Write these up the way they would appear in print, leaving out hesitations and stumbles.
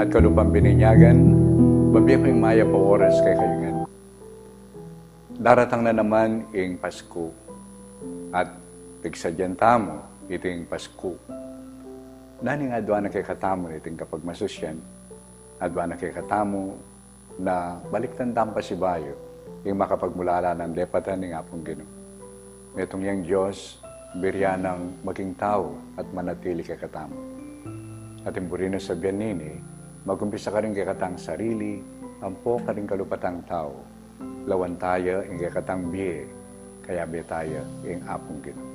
at kalupang bininyagan, babiyak yung maya pa oras kay kayungan. Daratang na naman ing Pasko, at pigsadyan tamo iting Pasko. Naning adwa na kay katamo iting kapag masusyan, adwa na kay katamo na baliktan tampa si bayo, yung makapagmulala ng lepatan ng apong Ginoo. Metong yang Diyos, biryanang maging tao at manatili kay katamo. At imburino sa biyanini, magumpisa ka rin kay katang sarili, ampo ka rin kalupatang tao, lawan tayo ing kay katang biye, kaya biye tayo ing apong Ginoo.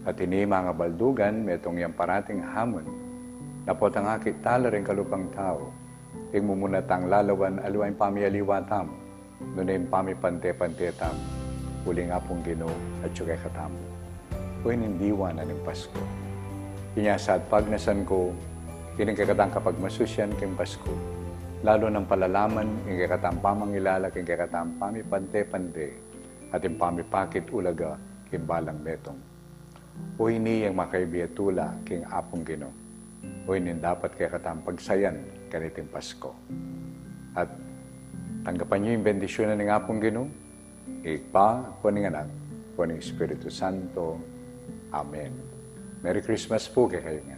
At ini mga baldugan, metong yang parating hamon, napot ang akit tala rin kalupang tao, ing mumunatang lalawan aluwain pamialiwatam, nunayin pamipante-pante tam, huling apong Ginoo at siya'y katamo. O inindiwa na ng Pasko. Inyasad pagnasan ko, kinikakatang kapag masusyan king Pasko, lalo ng palalaman, yung kakatang pamangilala, king kakatang pamipante-pante, at yung pamipakit ulaga, king balang betong. O ini yung makaibiyatula, king apong Ginoo. O ini dapat kakatang pagsayan, kaniting Pasko. At tanggapan niyo yung bendisyonan ng apong Ginoo, ikpa, kuning anak, kuning Espiritu Santo. Amen. Merry Christmas po kay kayo nga.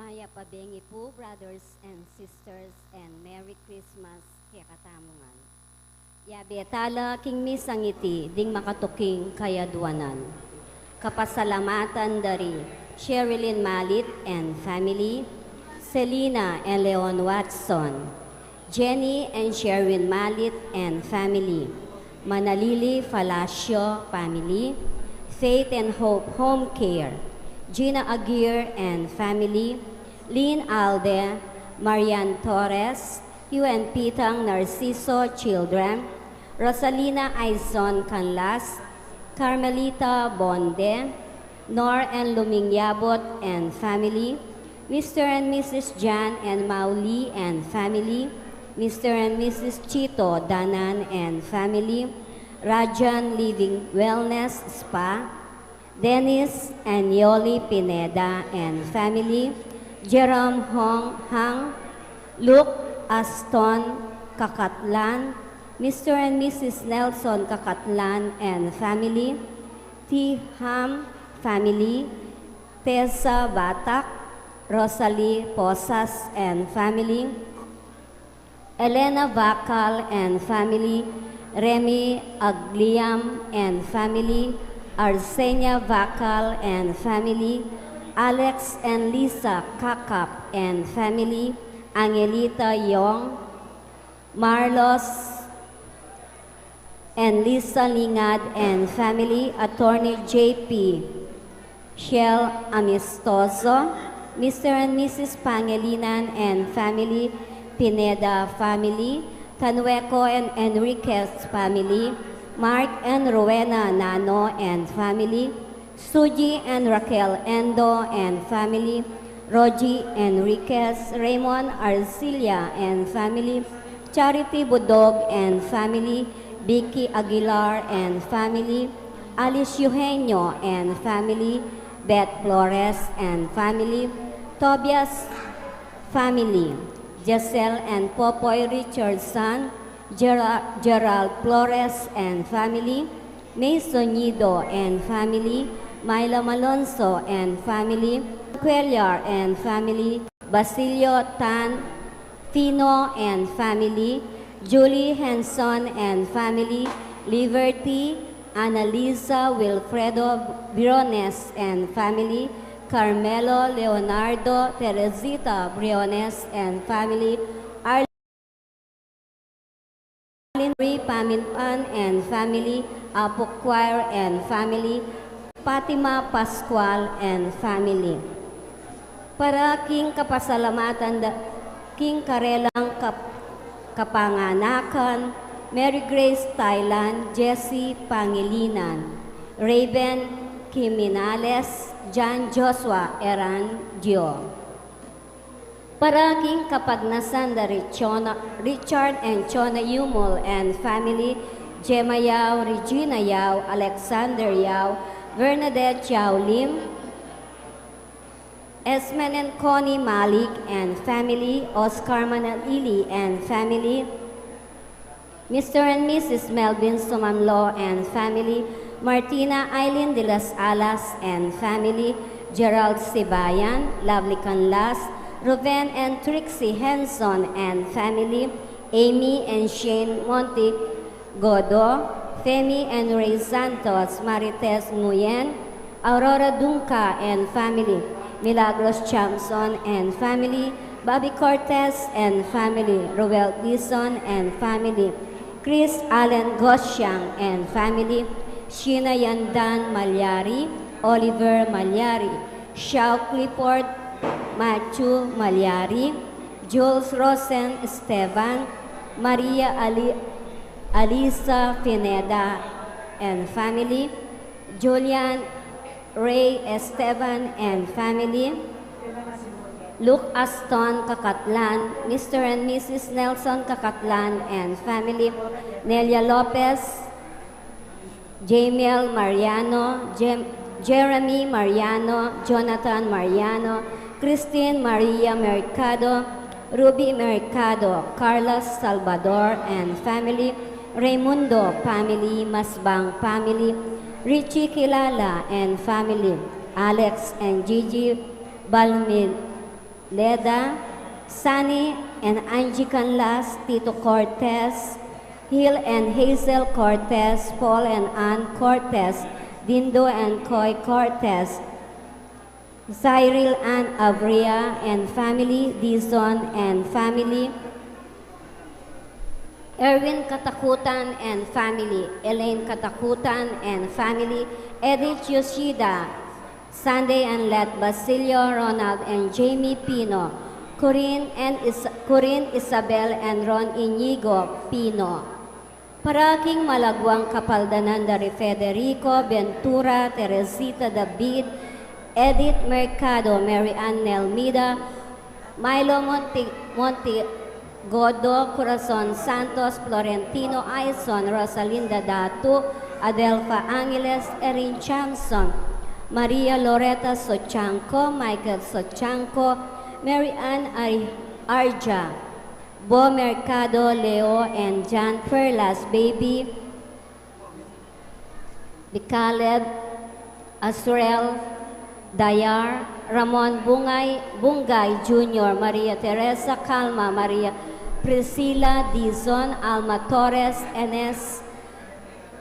Maya pabengi po, brothers and sisters, and Merry Christmas kaya katamungan. Yabetala king misangiti ding makatuking kayaduanan. Kapasalamatan dari Sherilyn Malit and family, Selena and Leon Watson, Jenny and Sherwin Malit and family, Manalili Falacio family, Faith and Hope Home Care, Gina Aguirre and family, Lynn Alde, Marian Torres, Hugh and Pitang Narciso Children, Rosalina Aizon Canlas, Carmelita Bonde, Nor and Lumingyabot and family, Mr. and Mrs. Jan and Mauli and family, Mr. and Mrs. Chito Danan and family, Rajan Living Wellness Spa, Dennis and Yoli Pineda and family, Jerome Hong Hang, Luke Aston Kakatlan, Mr. and Mrs. Nelson Kakatlan and family, T. Ham family, Tessa Batak, Rosalie Posas and family, Elena Bacal and family, Remy Agliam and family, Arsenia Bacal and family, Alex and Lisa Kakap and family, Angelita Yong, Marlos and Lisa Lingad and family, Attorney J.P. Shell Amistoso, Mr. and Mrs. Pangilinan and family, Pineda family, Tanueco and Enriquez family, Mark and Rowena Nano and family, Suji and Raquel Endo and family, Rogie Enriquez, Raymond Arcilia and family, Charity Budog and family, Vicky Aguilar and family, Alice Eugenio and family, Beth Flores and family, Tobias family, Giselle and Popoy Richardson, Gerald Flores and family, Mason Nido and family, Myla Malonzo and family, Quellar and family, Basilio Tan Fino and family, Julie Henson and family, Liberty, Annalisa Wilfredo Briones and family, Carmelo Leonardo Teresita Briones and family, Arlene Marie Paminpan and family, Apo Choir and family, Fatima Pascual and family. Para king kapasalamatan king karelang kapanganakan, Mary Grace Thailand, Jessie Pangilinan, Raven Kiminales, John Joshua Eran Gio. Para king kapagnasan da Richard and Chona Yumol and family, Gemma Yao, Regina Yao, Alexander Yao, Bernadette Yao Lim, Esmen and Connie Malik and family, Oscar Manalili and family, Mr. and Mrs. Melvin Sumamlo and family, Martina Eileen de las Alas and family, Gerald Sibayan, Lovely Canlas, Ruben and Trixie Henson and family, Amy and Shane Monte Godo, Femi and Ray Santos, Marites Nguyen, Aurora Dunca and family, Milagros Chamson and family, Bobby Cortez and family, Roel Dison and family, Chris Allen Gosyang and family, Sheena Yandan Malyari, Oliver Malyari, Shao Clifford, Matthew Malyari, Jules Rosen Esteban, Maria Alisa Pineda and family, Julian Ray Esteban and family, Luke Aston Kakatlan, Mr. and Mrs. Nelson Kakatlan and family, Nelia Lopez, Jamiel Mariano, Jeremy Mariano, Jonathan Mariano, Christine Maria Mercado, Ruby Mercado, Carlos Salvador and family, Raimundo family, Masbang family, Richie Kilala and family, Alex and Gigi Balmileda, Sunny and Angie Canlas, Tito Cortez, Hill and Hazel Cortez, Paul and Ann Cortez, Dindo and Coy Cortez, Cyril Ann Abria and family, Dizon and family, Erwin Katakutan and family, Elaine Katakutan and family, Edith Yoshida, Sunday and Let Basilio, Ronald and Jamie Pino, Corinne Isabel and Ron Inigo Pino. Paraking Malagwang Kapaldanan dari Federico, Ventura, Teresita David, Edith Mercado, Mary Ann Nelmida, Milo Godo, Corazon Santos, Florentino Aison, Rosalinda Datu, Adelfa Angeles, Erin Chamson, Maria Loretta Sochanco, Michael Sochanco, Mary Ann Arja, Bo Mercado, Leo, and John Perlas, Baby, Bicaleb, Azrael, Dayar, Ramon Bungay Jr., Maria Teresa Calma, Maria Priscilla Dizon, Alma Torres, Enes,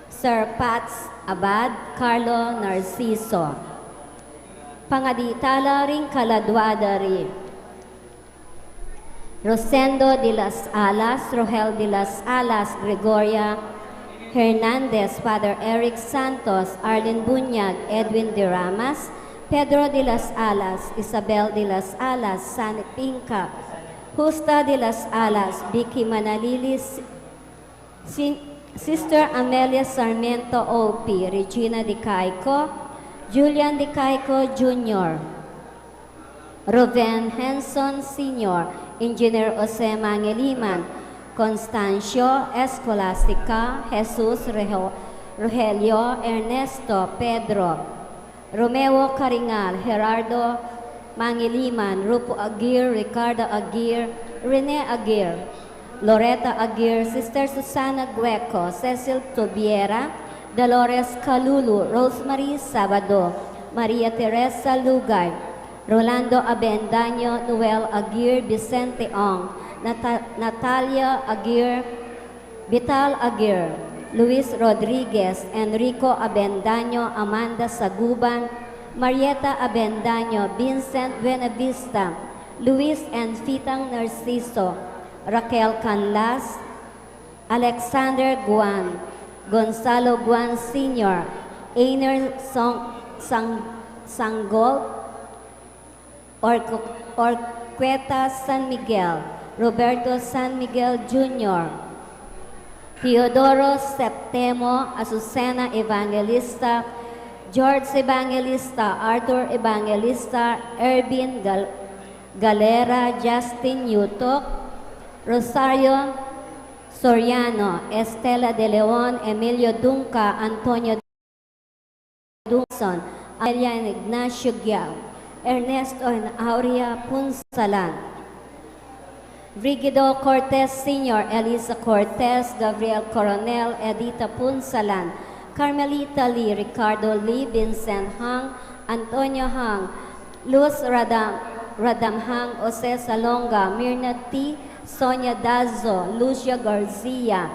Sir Pats Abad, Carlo Narciso. Pangaditala ring kaladwadari. Rosendo de las Alas, Rohel de las Alas, Gregoria Hernandez, Father Eric Santos, Arlene Bunyag, Edwin de Ramas, Pedro de las Alas, Isabel de las Alas, San Pinca, Justa de las Alas, Vicky Manalilis, Sister Amelia Sarmiento O.P., Regina de Caico, Julian de Caico Jr., Roven Henson Sr., Engineer Jose Mangeliman, Constancio Escolastica, Jesus Rogelio, Ernesto Pedro, Romeo Caringal, Gerardo Mangiliman, Rupo Aguirre, Ricardo Aguirre, Rene Aguirre, Loretta Aguirre, Sister Susana Gueco, Cecil Tobiera, Dolores Calulu, Rosemary Sabado, Maria Teresa Lugay, Rolando Abendaño, Noel Aguirre, Vicente Ong, Natalia Aguirre, Vital Aguirre, Luis Rodriguez, Enrico Abendaño, Amanda Saguban, Marieta Abendaño, Vincent Buenavista, Luis and Fitang Narciso, Raquel Canlas, Alexander Guan, Gonzalo Guan Sr., Einer Sanggol, Orqueta San Miguel, Roberto San Miguel Jr., Teodoro Septemo, Azucena Evangelista, George Evangelista, Arthur Evangelista, Ervin Galera, Justin Yutok, Rosario Soriano, Estela de Leon, Emilio Dunca, Antonio Dunson, Alia Ignacio Giao, Ernesto and Aurea Punsalan, Brigido Cortez Sr., Elisa Cortez, Gabriel Coronel, Edita Punsalan, Carmelita Lee, Ricardo Lee, Vincent Hang, Antonio Hang, Luz Radam Hang, Jose Salonga, Mirna T., Sonia Dazo, Lucia Garcia,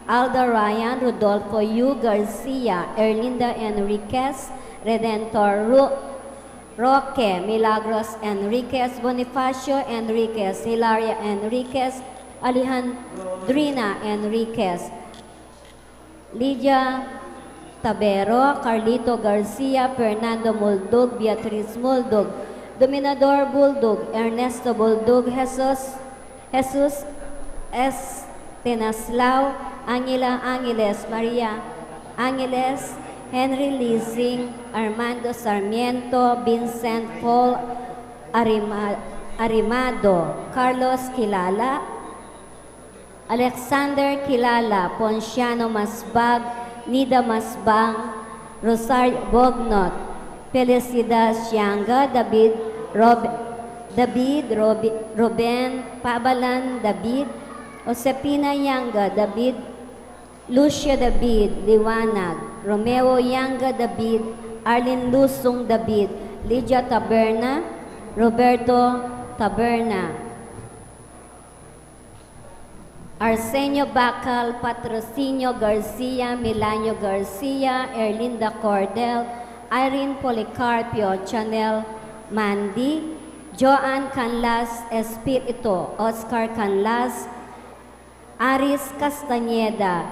Alda Ryan, Rodolfo Yu Garcia, Erlinda Enriquez, Redentor Roque, Milagros Enriquez, Bonifacio Enriquez, Hilaria Enriquez, Alejandrina Enriquez, Lydia Tabero, Carlito Garcia, Fernando Muldog, Beatriz Muldog, Dominador Buldog, Ernesto Buldog, Jesus S. Tenaslao, Angela Angeles, Maria Angeles, Henry Lizing, Armando Sarmiento, Vincent Paul Arimado, Carlos Kilala, Alexander Kilala, Ponciano Masbag, Nida Masbang, Rosario Bognot, Felicidad Sianga, Ruben Pabalan David, Josepina Yanga David, Lucia David Liwanag, Romeo Yanga David, Arlene Lusong David, Lydia Taberna, Roberto Taberna, Arsenio Bacal, Patrocinio Garcia, Milanio Garcia, Erlinda Cordel, Irene Policarpio, Chanel Mandy, Joan Canlas Espiritu, Oscar Canlas, Aris Castañeda,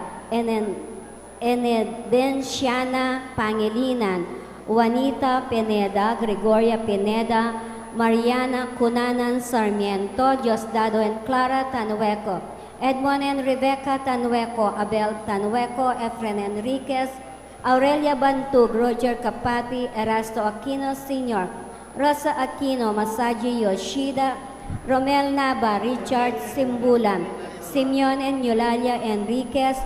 Enedenciana Pangilinan, Juanita Pineda, Gregoria Pineda, Mariana Cunanan Sarmiento, Diosdado and Clara Tanueco, Edmond and Rebecca Tanueco, Abel Tanueco, Efren Enriquez, Aurelia Bantug, Roger Capati, Erasto Aquino Sr., Rosa Aquino, Masaji Yoshida, Romel Nava, Richard Simbulan, Simeon and Eulalia Enriquez,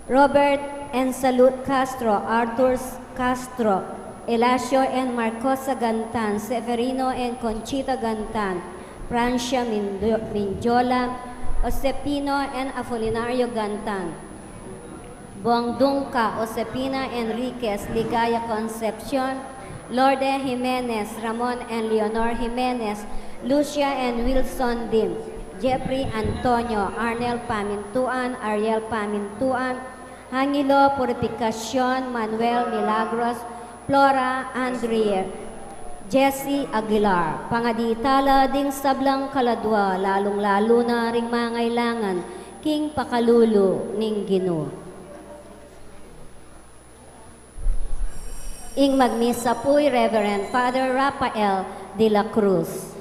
Robert and Salud Castro, Arthur Castro, Elasio and Marcosa Gantan, Severino and Conchita Gantan, Francia Minjola, Josepino and Apolinario Gantan, Bongdungka, Josepina Enriquez, Ligaya Concepcion, Lourdes Jimenez, Ramon and Leonor Jimenez, Lucia and Wilson Dim, Jeffrey Antonio, Arnel Pamintuan, Ariel Pamintuan, Hangilo Purificacion, Manuel Milagros, Flora Andrea, Jesse Aguilar, pangaditala ding sablang kaladwa, lalong-lalo na ring mangailangan, king pakalulu ning Ginoo. Ing magmisa po'y Reverend Father Rafael de la Cruz.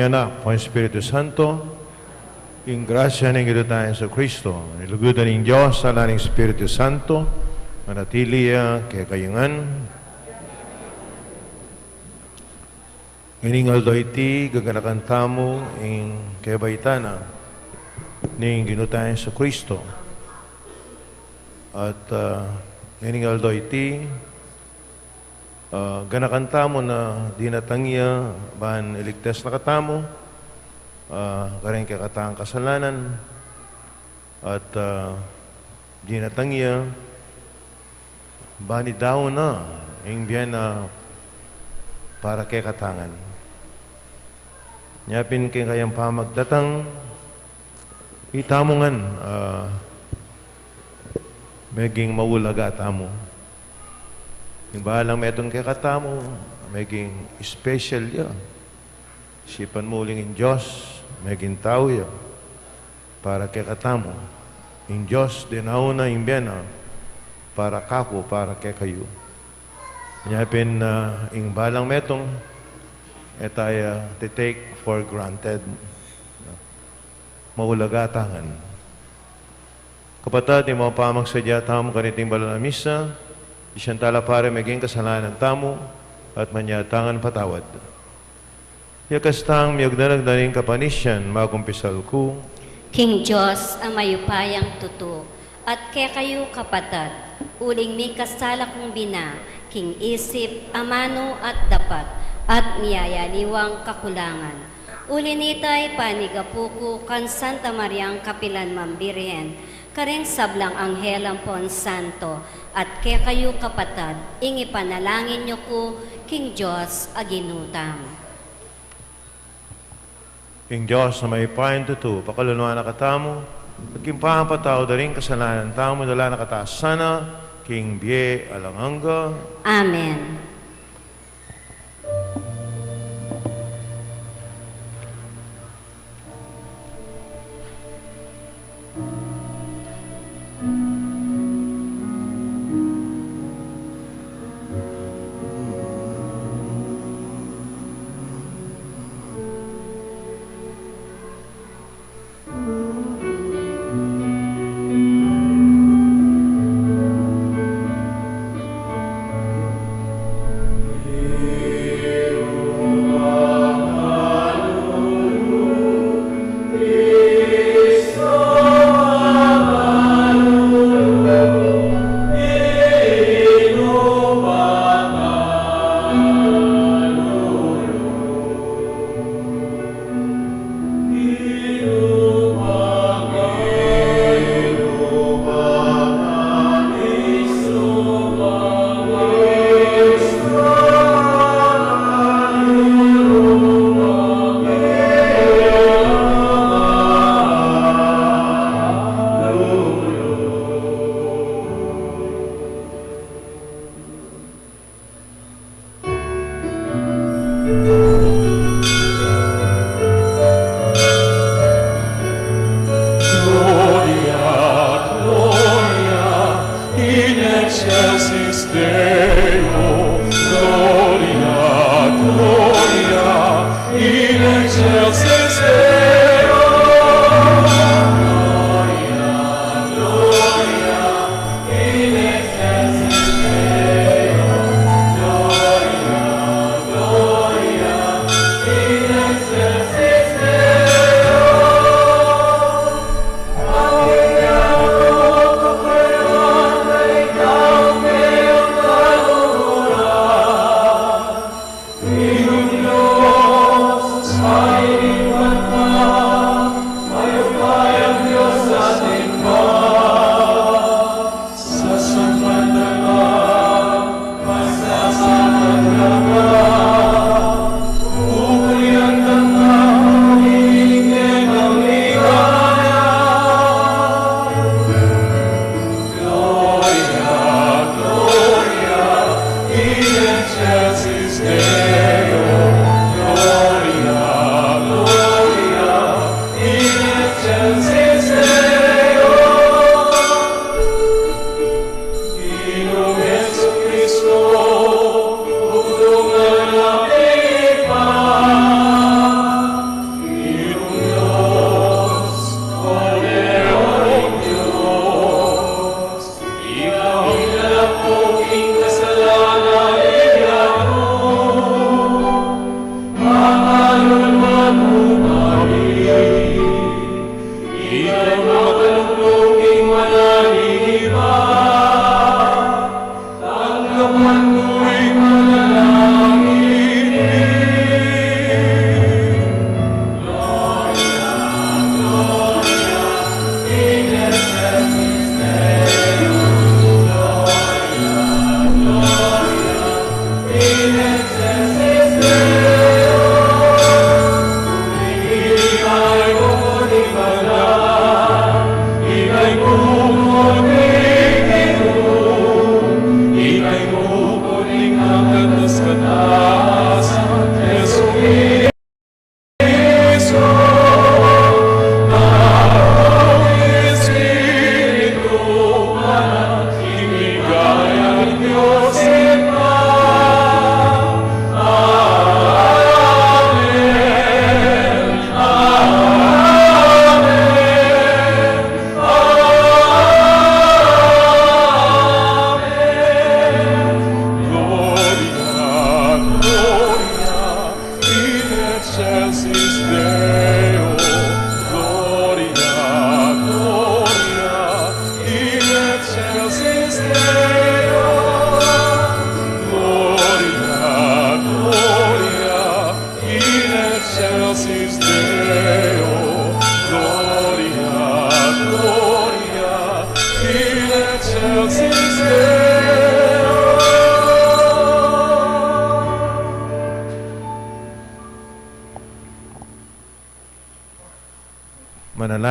Anak, Panginoong Espiritu Santo, in grasya ng ito tayo sa Kristo, nilugudan ng Diyos sa ng Espiritu Santo, manatili kay kayungan. Ining aldo iti gaganakan tamo in kebaitana ning ginutayan sa Kristo. At ining aldo iti ganakan tamo na dinatangya bahan iligtas na katamo, kareng kakataang kasalanan, at dinatangya bahan idaw na ing biyan na para kay katangan. Nyapin kay kayang pamagdatang itamongan meging maulaga tamo. Yung bahalang metong kay katamo, meging special ya. Sipan muling in Diyos, meging tao ya. Para kay katamo. In Diyos, dinauna in biyana, para kako, para kay kayo. Nyapin ing balang metong, etaya to take for granted. Maulagatangan. Kapatid, yung mga pamagsadya tamo kaniting balon na misa, isang tala pare maging kasalanan tamo at manyatangan patawad. Yakastang miyagdanagdaning kapanisyan, makumpisal ko, King Diyos ang mayupayang tuto, at kaya kayo kapatid, uling mi kasala kong bina, king isip, amano at dapat, at miyayaliwang kakulangan. Ulinitay panigapuko kan Santa Mariang Kapilan Mambirhen, kareng sablang Anghel ang Pon Santo, at kaya kayo kapatid, ingi panalangin niyo ko, King Diyos aginutang. King Diyos na may payan tuto, pakalunuan na katamo, at kimpahan patao da rin kasalanan tamo, dala na kataas sana, King Bie Alanganga. Amen.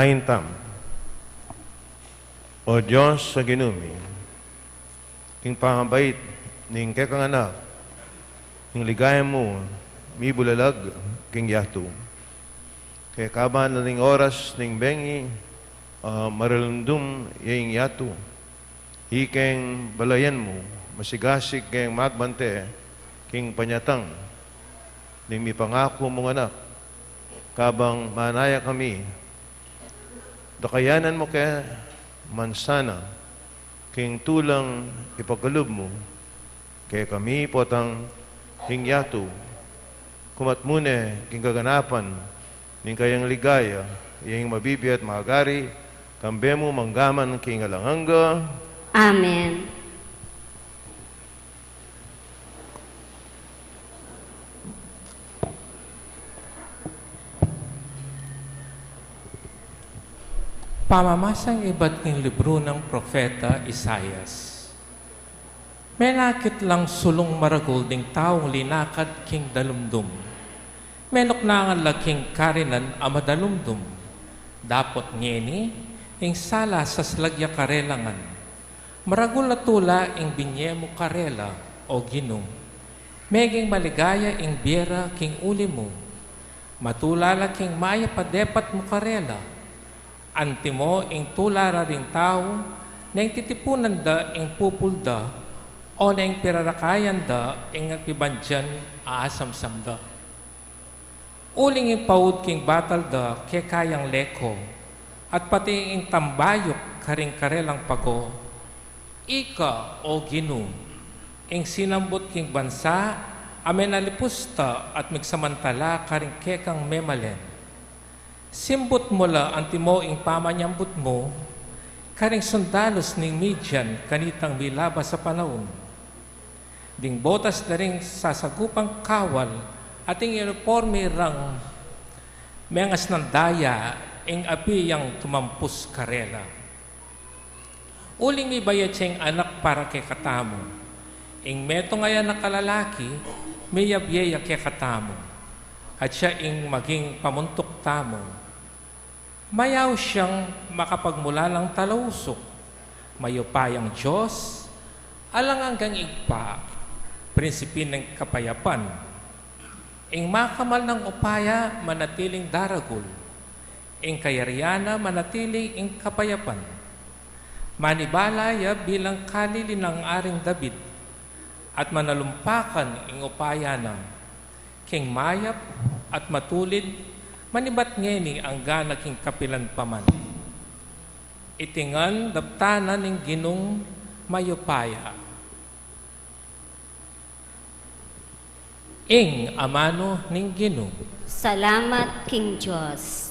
naintam. O Diyos sa ginumi, king pangabait, ning kekang anak, ning ligaya mo, mi bulalag, king yatu. Kaya kaban na ning oras, ning bengi, maralundum, yung yatu. Ikeng balayan mo, masigasig keng magbante, king panyatang, ning mi pangako mong anak, kabang manaya kami, dakayanan mo kaya mansana, king tulang ipagkalub mo, kaya kami potang hingyatu, kumatmune, king gaganapan, ning kayang ligaya, yung mabibi at magari, kambe mo manggaman king alanganga. Amen. Pamamasang iba't ng libro ng Propeta Isayas. May nakit lang sulong maragol ding taong linakad king dalumdum. Menok na ang laking karinan amadalumdum. Dapot ngeni, ing sala sa slagya karelangan. Maragol na tula ing binyemo karela o ginong. Meging maligaya ing biera king uli mo. Matulala king maya padepat mo karela. Antimo ing tulara ring tao, na ing titipunan da ing pupulda, o na ing pirarakayan da ing nagpibandyan aasamsam da. Uling ing paud king batal da ke kayang leko, at pati ing tambayok karing karelang pago. Ika o ginu, ing sinambot king bansa, amen alipusta at migsamantala karing kekang memalen. Simbot mo la ang timo ing pamanyambot mo, karing sundalos ning Midian kanitang milabas sa panahon. Ding botas na ring sasagupang kawal at ing uniforme rang mengas ng daya ing api yang tumampus karela. Uling mi bayat siyang anak para kay katamo. Ing meto ngayon na kalalaki, may yabyeya kay katamo. At siya ing maging pamuntok tamo. Mayaw siyang makapagmula ng talausok. Mayupayang Diyos, alang hanggang igpa, prinsipe ng kapayapan. Ing makamal ng upaya, manatiling daragul. Ing kayariana, manatiling ing kapayapan. Manibalaya bilang kalili ng aring David, at manalumpakan ing upaya na, king mayap at matulid, manibat ngeni ang ganaking kapilan paman. Itingan daptanan ng ginong mayupaya. Ing amano ng ginong. Salamat, King Diyos.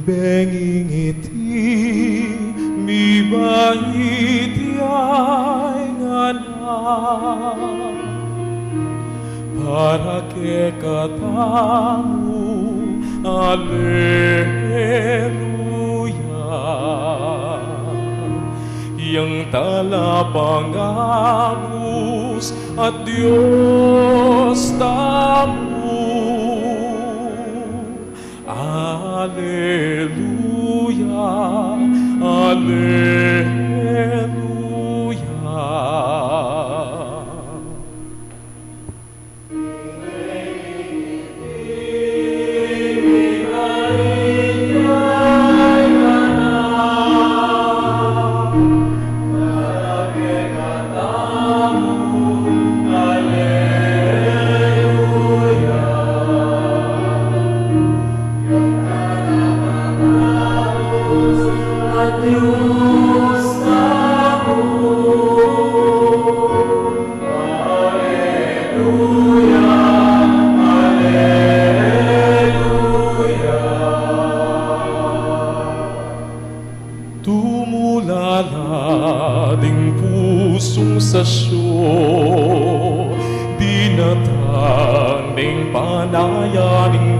Benging iti mi baiti ay nganak para ke katamu Alleluia yang talabangamus at Diyos tamu Alleluia, Alleluia. Alleluia.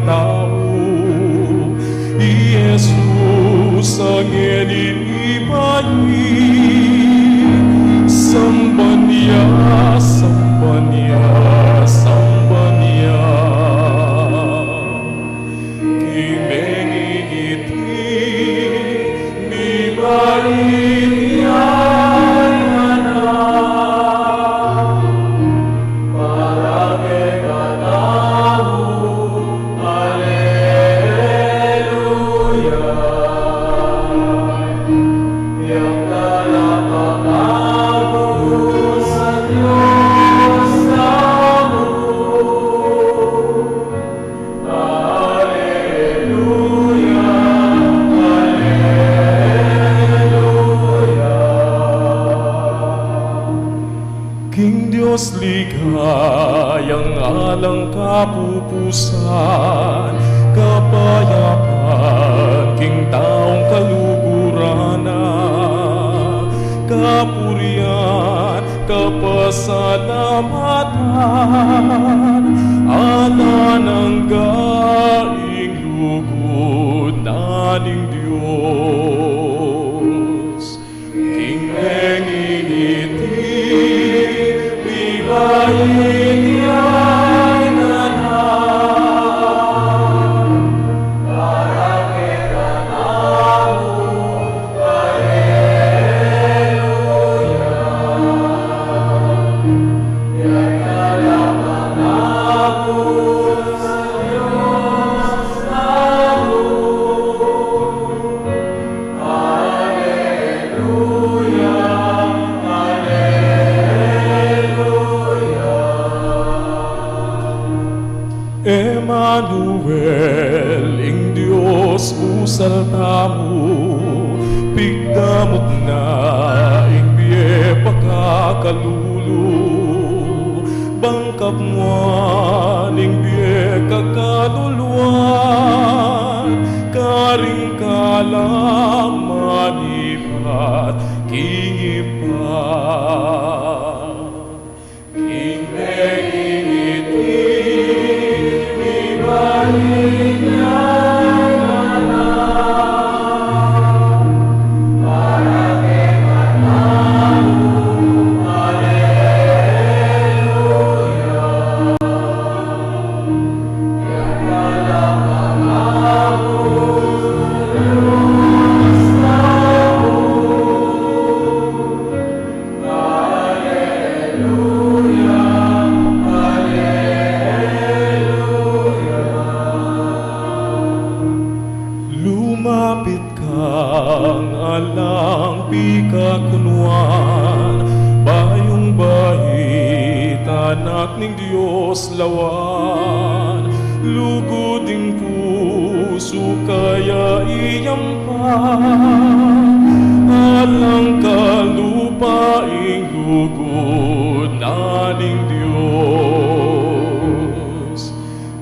tao. Jesus ang iniibayi, samba niya, samba niya, samba niya. Kimengiti, mi baitiya na, para ke katamu, Haleluya. Yang dalam pangako sa Diyos namu, Haleluya, Haleluya. King Diyos ligayang alang kapupusan, kapayapaan, King taong kaluguranan, kapurian, kapasalamatan, ala ng gaing lugod naning Diyos. King Pengingiti, bibaiti ay nanan, para ke katamu, Haleluya. Yang dalam pangako sa Diyos namu, Haleluya, Haleluya. Emmanuel, ing Diyos usal tamu, pigdamot na ing biye pagkakalulu, bangkap mo ing biye kakaluluan, karing kalaman ipat kingipan. King Pengingiti, ibalik niya para ke katamu, Haleluya. Yang dalam pangako sa Diyos namu, Haleluya, Haleluya. Lumapit kang alang pikakunwan, bayong bahit, anak ning Diyos lawan, luguding puso kaya iyampan, alang kalupaing lugod naning Diyos.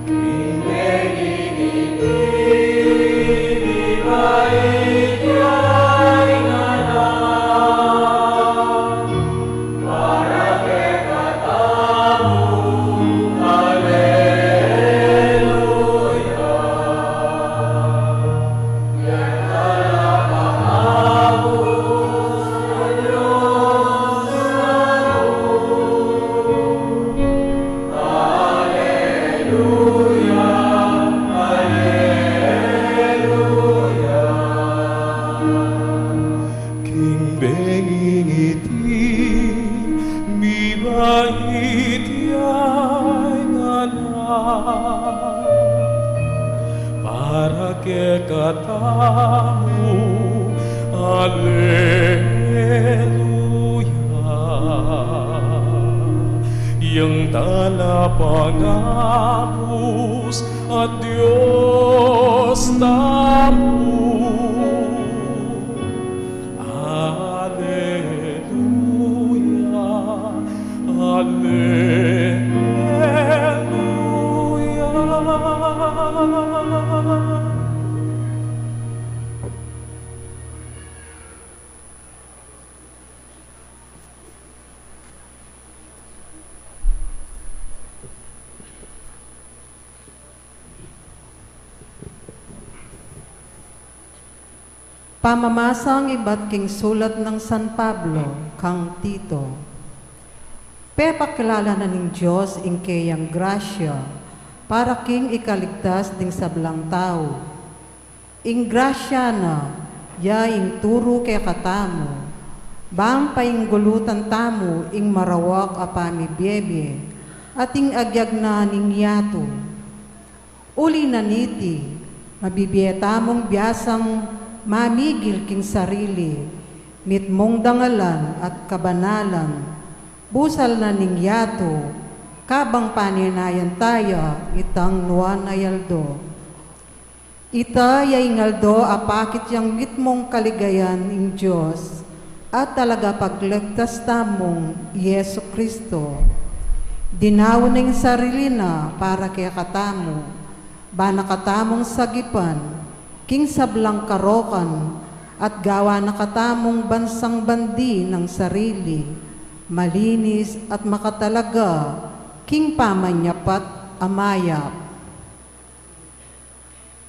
King Pengingiti, bibaiti ay nanan, para ke katamu, Haleluya. Yang dalam pangako sa Diyos namu, Haleluya, Haleluya. King Pengingiti, bibaiti ay ngalan, para ke katamu, Haleluya. Yang tala pangapus at Diyos tamu, Haleluya, Haleluya. Pamamasang iba't king sulat ng San Pablo, kang Tito. Pepakilala na ning Diyos ing kayang grasya, para king ikaligtas ding sablang tao. Ing grasya na, ya ing turo kay katamo, bang paing gulutan tamo ing marawak apami biyebye, at ing agyag na ning yato. Uli na niti, mabibiyetamong biyasang mamigil king sarili, mitmong dangalan at kabanalan, busal na ning yato, kabang paninayan taya, itang nuan ayaldo. Ita yaingaldo apakit yang mitmong kaligayan ing Diyos, at talaga paglegtas tamong Yesu Kristo. Dinawon ning sarili na para kaya katamo, bana katamong sagipan, king sablang karokan, at gawa na katamong bansang bandi ng sarili, malinis at makatalaga, king pamanyapat amayap.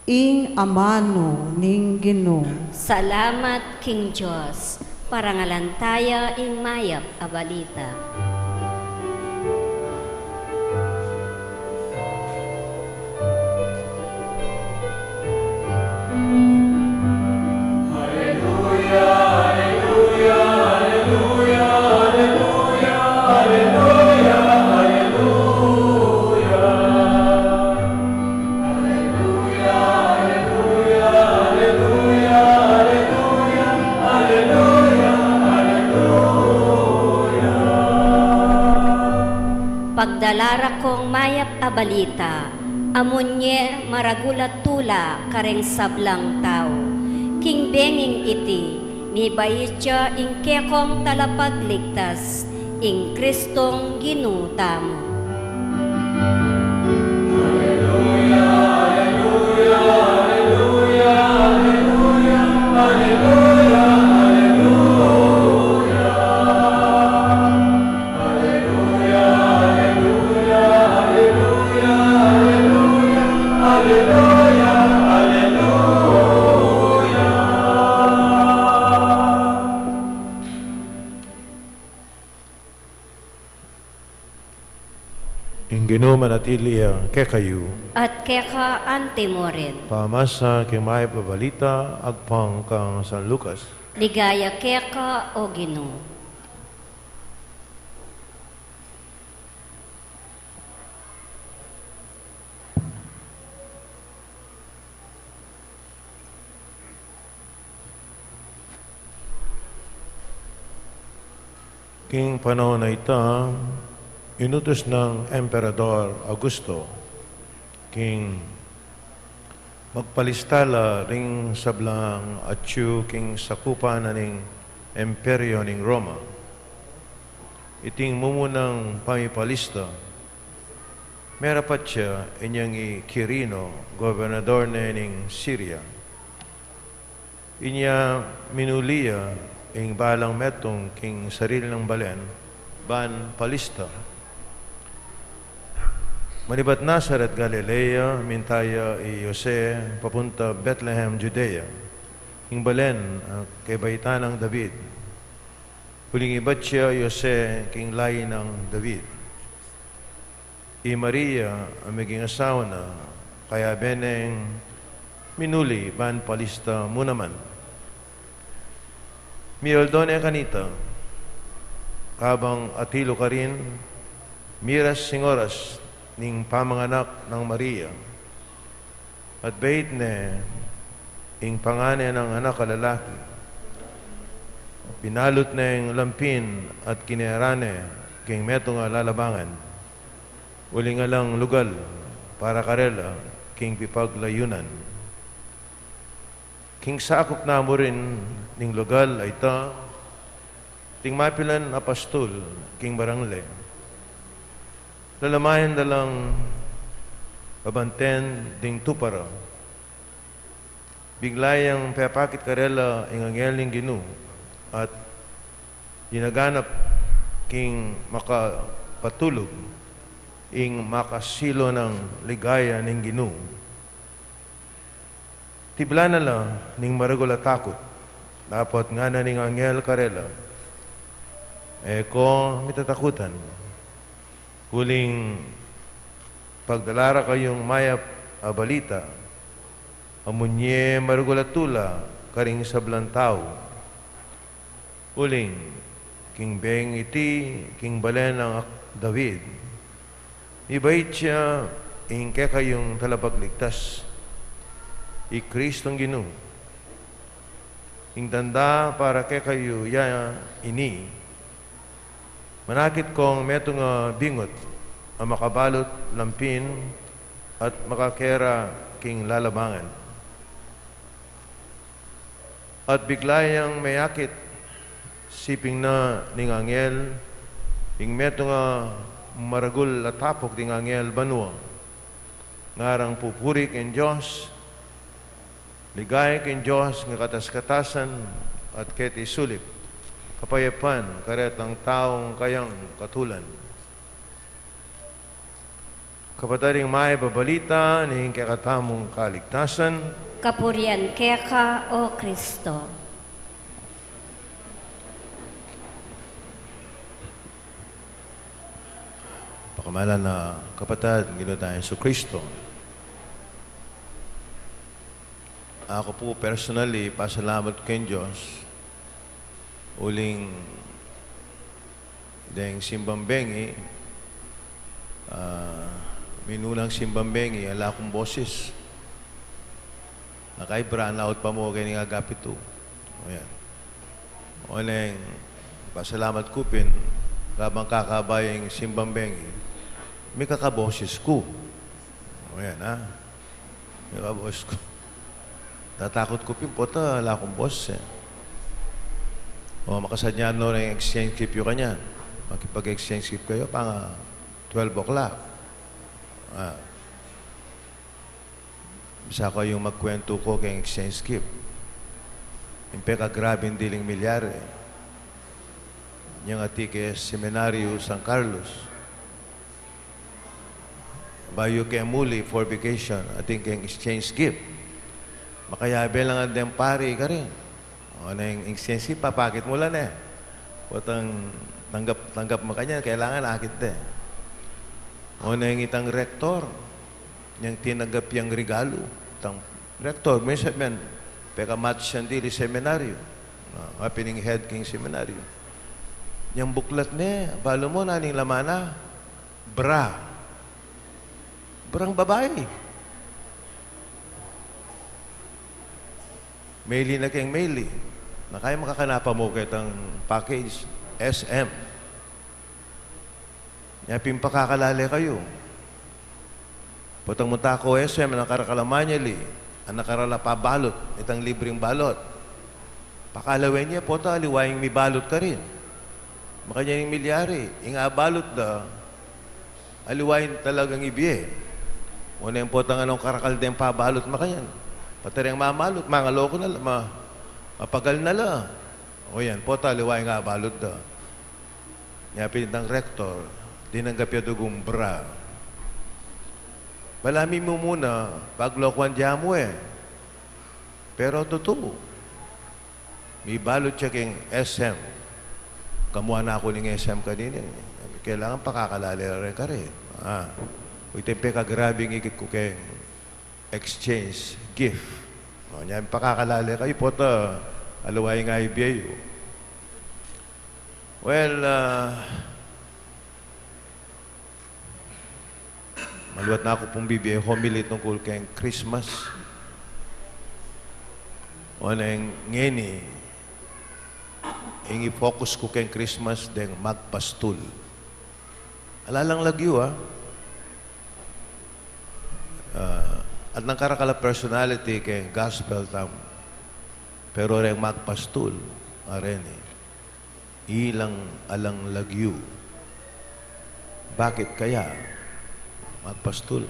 Ing amano ning Ginoo. Salamat, King Diyos, parangalan tayo ing mayap a balita. Pagdalara kong mayap a balita, amunye maragulat tula kareng sablang tao. King benging iti, mi bayitya ing kekong talapagligtas, ing Kristong ginutamo. Ginoo manatili kekayu. At keka antimorin, Pamasa kay may pabalita agpang kang San Lucas. ligaya keka o Ginoo. King panahon na ita, inutos ng Emperador Augusto, king magpalistala ring sablang atyu king sakupa na ning imperyo ning Roma. Iting mumunang pamipalista, merapat siya inyang Quirino, gobernador na ning Syria. Inya minulia ing balang metong king sarili ng balen, ban palista. Manibat Nazaret, Galilea, mintaya Jose, papunta Bethlehem, Judea. Ing balen, kay baitan ng David. Huling ibat siya Jose, king lahi ng David. I Maria, ang maging asawa na, kaya beneng minuli, ban palista munaman. Miraldone kanita, kabang atilo ka rin, miras singoras, ning pamanganak ng Maria. At bait ne, ing pangane ng anak kalalaki. Pinalot na yung lampin at kinerane, king meto nga lalabangan. Uli nga lang lugal, para karela, king pipaglayunan. King sakop na mo rin, ning lugal ay ta, ting mapilan apastol, king barangle. Lalamayan dalang babanten ding tupara. Biglayang pepakit karela ing angeling Ginoo at ginaganap king makapatulog ing makasilo ng ligaya ning Ginoo. Tibla na lang ning maragol at takot dapat nga na ning Angel Karela, ko mitatakutan. Kuling pagdalara kayong mayap balita, amunye marugulatula karing sablang tao. Kuling king beng iti, king balen ang David. Ibait siya, ingke kayong talapagligtas. I Kristong Ginoo. Ing tanda para kay kayo ya ini. Manakit kong metong bingot ang makabalot lampin at makakera king lalabangan. At biglayang mayakit siping na ning angel ing metong maragul at tapok ding angel banua. Ngarang pupurik en Diyos, ligay ken Diyos nga katas-katasan at ket isulip kapayapan karet ang taong kayang katulan. Kapataring may babalita ni kakatamong kaligtasan, Kapurian keka, O Kristo. pakamalan na kapatid, Ginoo tayong Hesus Kristo. Ako po personally, pasalamat kay Diyos. Uling dahil simbambengi, minulang simbambengi, ala akong boses. Nakaibra, naot pa mo kayo ng agapito. O yan. O nang pasalamat kupin, kabang kakabayang simbambengi, may kakaboses ko. O yan, ha? May kakaboses ko. Tatakot ko pimpota, wala akong boss eh. O makasadyan no ng exchange gift yung kanya. Makipag-exchange gift kayo pang 12 o'clock. Bisa ko yung magkwento ko kay exchange gift. Impeka grabe yung diling milyar eh. Yung atike seminaryo San Carlos. Bayo kay muli for vacation, ating kay exchange gift. Makayabe lang ang dempari ka rin. O na yung exchange, papakit mo lang eh. Putang tanggap mo kanya, kailangan akit eh. O na yung itang rektor, yung tinanggap yung regalo. Itang rektor, may sabihin, peka match yan dili seminaryo. Happening head king seminaryo. Yung buklat niya, balo mo na ning lamana, bra. Brang babae. Maili na kayong maili. Na kaya makakanapa mo kitang package SM. Yapin pakakalali kayo. Putang munta ko SM, nakarakalamanyali. Ang nakarala pa balot. Itang libreng balot. Pakalawin niya, puta, aliwayang may balot ka rin. Makanya yung milyari. Inga balot da, aliwayin talagang ibiye. Una yung putang anong karakaldeng pa balot makayan. Pati rin mamalot, mga loko na lang, mapagal na lang. O yan, po taliway nga balot da. Nga pinitang rektor, dinanggap yung dugong bra. Malami mo muna, paglokohan diya mo eh. Pero totoo. May balot siya king SM. Kamuha na ako ng SM kanina. Kailangan pakakalala ka rin. Uitempe ka grabing ikit ko kay exchange gift. O, yan, pakakalala kayo po ito. Aluway nga ibiyayo. Well, maluwat na ako pong bibiyay homily tungkol kay Christmas. O na yung ngeni, yung i-focus ko kay Christmas deng magpastul. Alalang lagyo, at ng karakala personality kay gospel tam. Pero rin magpastul, ilang alang lagyo. Bakit kaya magpastul?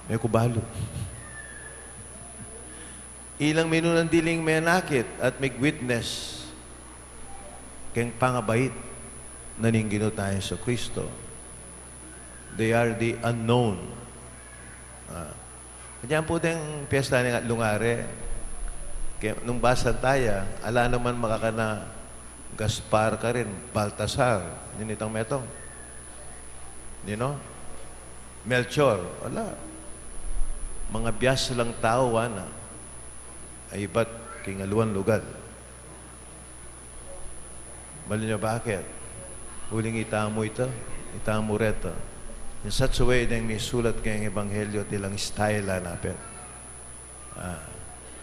May kubalo. Ilang minunang diling may nakit at may witness keng pangabait na ninggino tayo sa Kristo. They are the unknown. Diyan po din piyesta ng Lungare. Kaya, nung basa tayo, ala naman makakana Gaspar ka rin, Baltasar, ninitang metong. You know? Melchor, wala. Mga biyas lang tao, wana. Ay ba't kingaluan lugar? Bali niyo bakit? Huling itamo ito, itamo reto. In such a way, dahil may sulat kayong ebanghelyo, tilang style napin.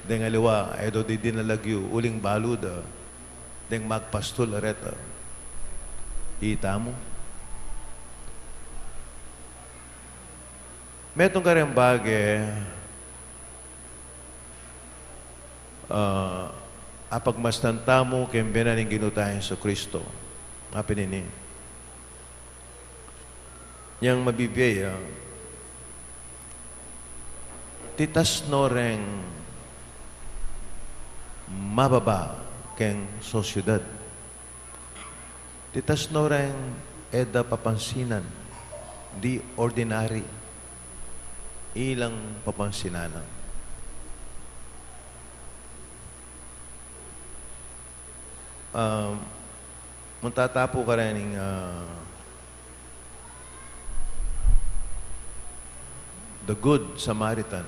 Dahil ngaliwa, edo di dinalagyo, uling baluda, dahil magpastul reto. Itamo. Metong ka rin bagay, apagmastan tamo kembena ng ginutahin sa Kristo. Mapinini. Yang mabibiyaya, titas no reng mababa keng sosyudad. Titas no reng eda papansinan, di ordinary. Ilang papansinanang. Magtatapo ka rin ng The Good Samaritan.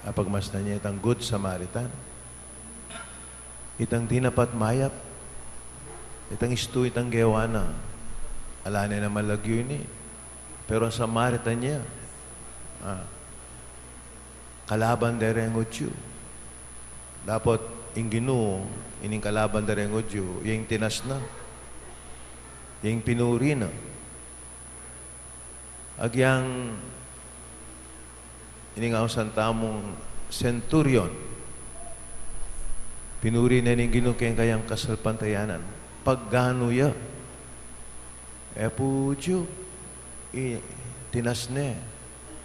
Apagmasdan niya itang Good Samaritan. Itang dinapat mayap. Itang istu, itang gewana. Ala na naman lagyo ni. Pero ang Samaritan niya, kalaban dereng utyu. Dapat inginu, ining kalaban dereng utyu, yung tinas na. Yung pinuri na. Agyang iningawasan tamong centurion. Pinuri na ning ginu kayang kasalpantayanan. Paggano ya. Pudyo. Tinas na.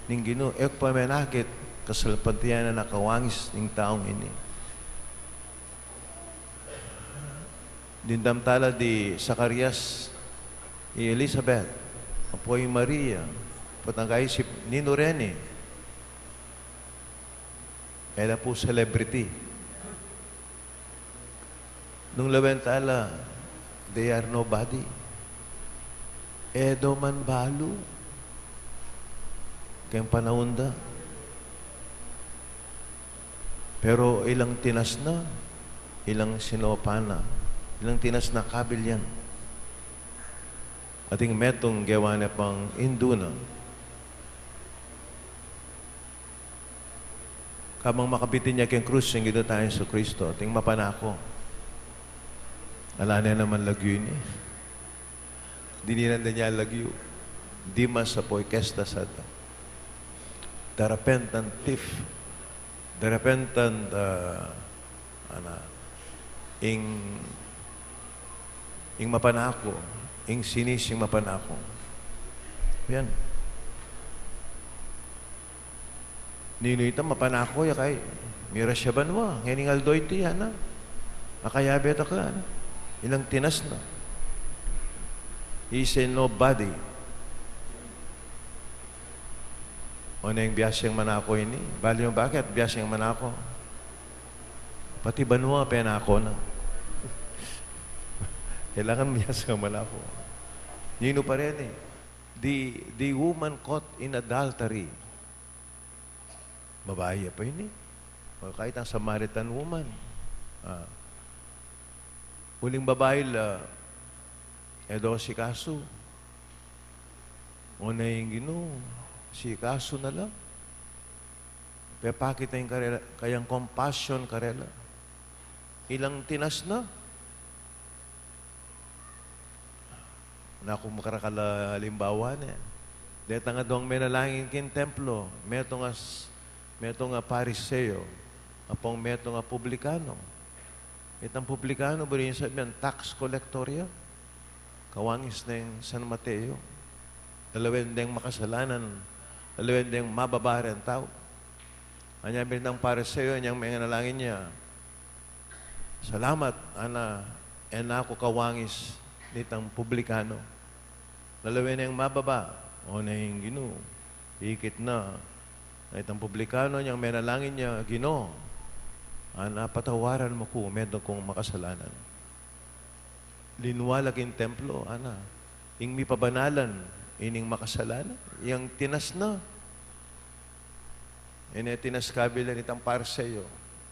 Ning ginu. Pamenakit kasalpantayanan nakawangis ning taong ini. Dindamtala di Zacarias, Elizabeth, apoy Maria, patangkay si Nino Rene. Ela po celebrity. Nung lawentala, they are nobody. Edo man balo. Kayang panahon da. Pero ilang tinas na, ilang sinopana, ilang tinas na kabil yan. Ating metong gawa na pang induna. Kamang makabitin niya kayong krus yung gino tayo sa Kristo. Ating mapanako. Ala na naman lagyo ni. Dininan na niya lagyo. Di mas sa po'y kesta sa ito. The repentant thief. The repentant ing mapanako. Ing sinis ing mapanako. Yan. Nino ito mapanako ya kay mira siya banwa. Ngayon aldo ito yan na. Akayabe ito ka na. Ilang tinas na. He said nobody. O na yung biyasyang manako ini. Bali mo bakit? Biyasyang manako. Pati banwa penako na. Kailangan biyasyang manako. Nino pa rin eh. The woman caught in adultery. Babae pa yun eh. O kahit ang Samaritan woman. Uling babae edo si kaso. O na yung gino. Si kaso na lang. Kaya pakit na yung karela, kayang compassion karela. Ilang tinas na. Na kung makarakala halimbawa na. Deta nga doang menalangin kin templo. Meto nga pariseo. Apong meto nga publikano. Itang publikano, ba rin sabihan, tax collectoria. Kawangis na yung San Mateo. Dalawendeng makasalanan. Dalawendeng mababari ang tao. Anyabi ng pariseo, niyang may nalangin niya. Salamat, ana, ako kawangis nitang publikano. Dalawendeng mababa. O na yung gino. Ikit na. Itang publikano niyang may nalangin niya, Ginoo, Ana, patawaran mo ko, medyo kong makasalanan. Linuwalag in templo, ana. Ing mi pabanalan, ining makasalanan. Yang tinas na. Ine tinas kabila nitang parseyo.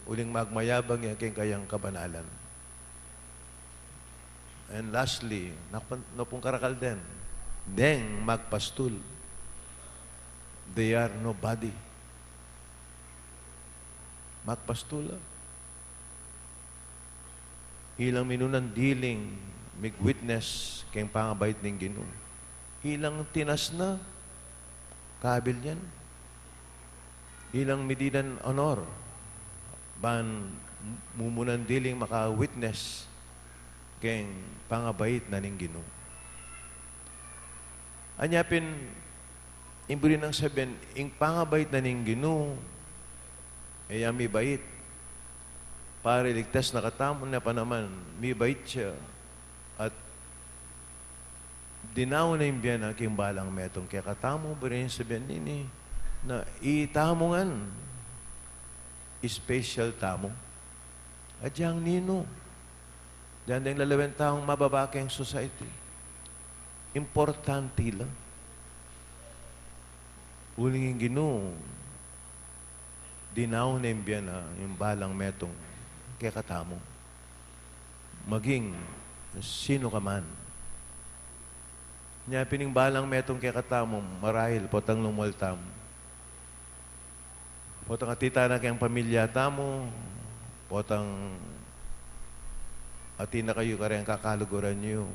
Uling magmayabang yan kayang kabanalan. And lastly, napong karakal din. Deng magpastul. They are nobody. Magpastula. Ilang minunan diling mig-witness kayong pangabait ng Ginoo. Ilang tinas na kabil yan. Ilang medidan honor ban mumunan diling maka-witness kayong pangabait na ng Ginoo. Anyapin, imburi ng sabihin, ing pangabait na ng Ginoo, ay may bait. Para iligtas na katamon na pa naman, may bait siya. At dinaw na yung biyan aking balang metong. Kaya katamo ba rin sabihin nini na itamongan special tamo. At yang nino. Diyan din lalawin taong mababakeng society. Importante lang. Uling yung Ginoo, dinaw na yung biyan yung balang metong kaya katamo. Maging sino ka man. Nya pining balang metong kaya katamo, marahil potang lumultam. Potang atita na kayang pamilya tamo, potang atin na kayo kareng kakaluguran nyo.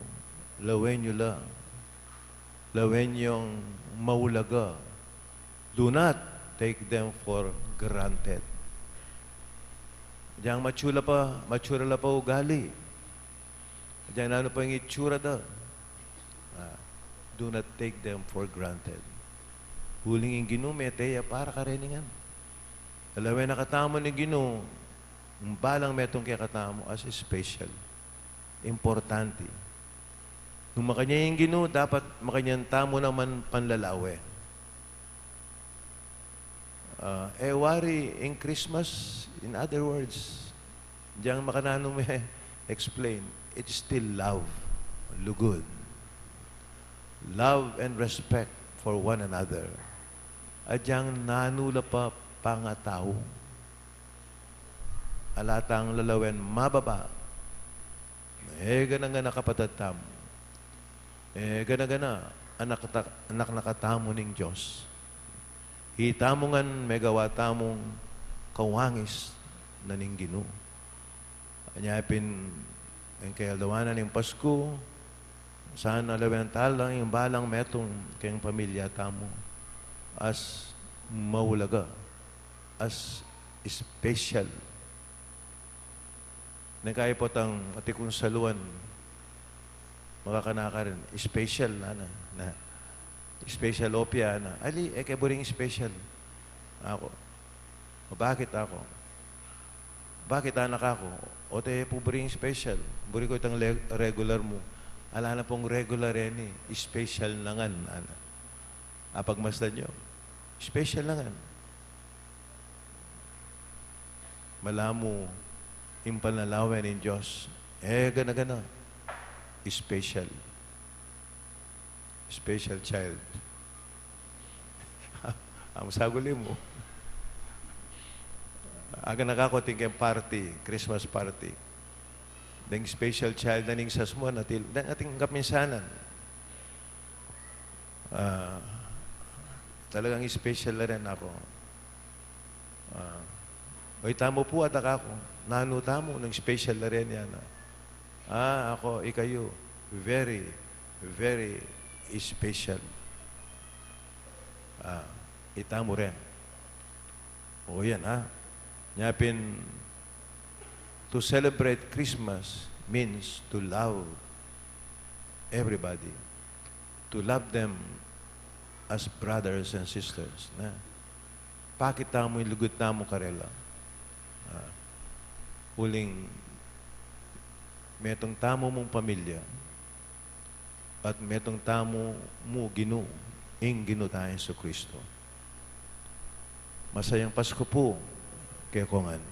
Lawen nyo lang. Lawen yung maulaga. Do not take them for granted. Diyan matsura pa ugali. Diyan ano pa yung itsura da. Do not take them for granted. Huling yung Ginoo, meteya para kareningan. Alawin na katamo ni Ginoo, ang balang metong kaya katamo as special. Importante. Nung makanya yung Ginoo, dapat makanyang tamo naman panlalawe. Wari in Christmas, in other words, diyan makanano may explain, it's still love, lugod. Love and respect for one another. At diyan nanula pa pangatao. Alatang lalawen mababa. Gana-gana kapatatam. Gana-gana anak nakatamo ning Diyos. Itamongan megawatamong kawangis na ning Ginoo. Anyapin ang kayaldawanan ng Pasko, saan alawin talang yung balang metong kayong pamilya tamo as maulaga, as special. Nagkaya po tang atikong saluan, makakanaka rin, special na special opya na. Ali, kaya buring special. Ako. O bakit ako? Bakit anak ako? O te po buring special. Buri ko itang regular mo. Ala na pong regular yan eh. Special na nga. Pagmasdan nyo. Special na nga. Malamo yung panlalawan ng Diyos. Gana-gana. Special. Special child. Ang saguli mo. Aga nakakoting kayong party, Christmas party. Deng special child na ning sasmo natil, deng ating kaminsanan. Talagang special na rin ako. Oy, tamo po at ako. Nano tamo ng special na rin yan. Ako, ikayo, very, very special. Itamo rin. O yan, Nyapin, to celebrate Christmas means to love everybody. To love them as brothers and sisters. Pakita mo yung lugot na mo karela. Huling metong tamo mong pamilya at metong tamo mo Ginoo, ing Ginoo tayo sa Kristo. Masayang Pasko po kay Kongan.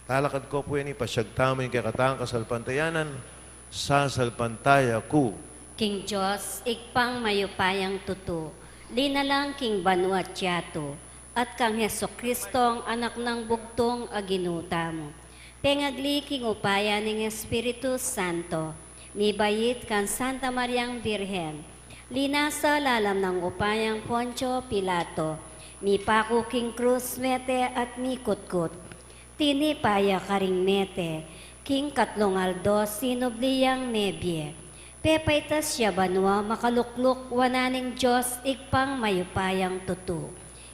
Talakad ko po yan, ipasyag tamo yung kakatang kasalpantayanan, sa salpantaya ko. King Diyos, ikpang mayupayang tutu, linalang King Banuat Yato, at kang Heso Kristong anak ng bugtong aginuta mo. Pengagli King upaya ng Espiritu Santo, mibayit kan Santa Mariang Birhen, linasa lalam ng upayang Poncio Pilato, mipako King Cruz Mete at mikutkut, tinipaya karing Mete, King Katlong Aldo sinubliyang nebye, pepaitas siya banwa makalukluk wananing Diyos ikpang mayupayang tutu.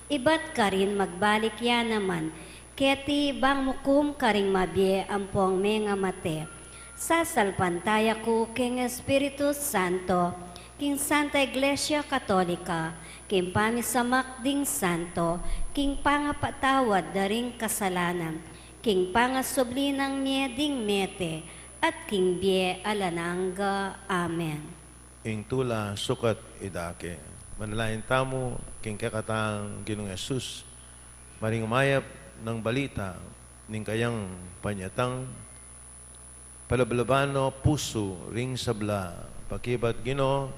Ibat ka rin magbalik ya naman, keti bang mukum karing mabye ampong menga mate. Sa salpantaya ko King Espiritu Santo, King Santa Iglesia Katolika, King Pamisamak ding Santo, King Pangapatawad daring kasalanan, King Pangasubli ng Mieding Mete, at King Bie Alananga. Amen. Ing tula sukat idake. Manalain tamo, king kakatang Ginong Yesus, maring umayap ng balita, ning kayang panyatang, palablabano puso, ring sabla, pakibat Gino,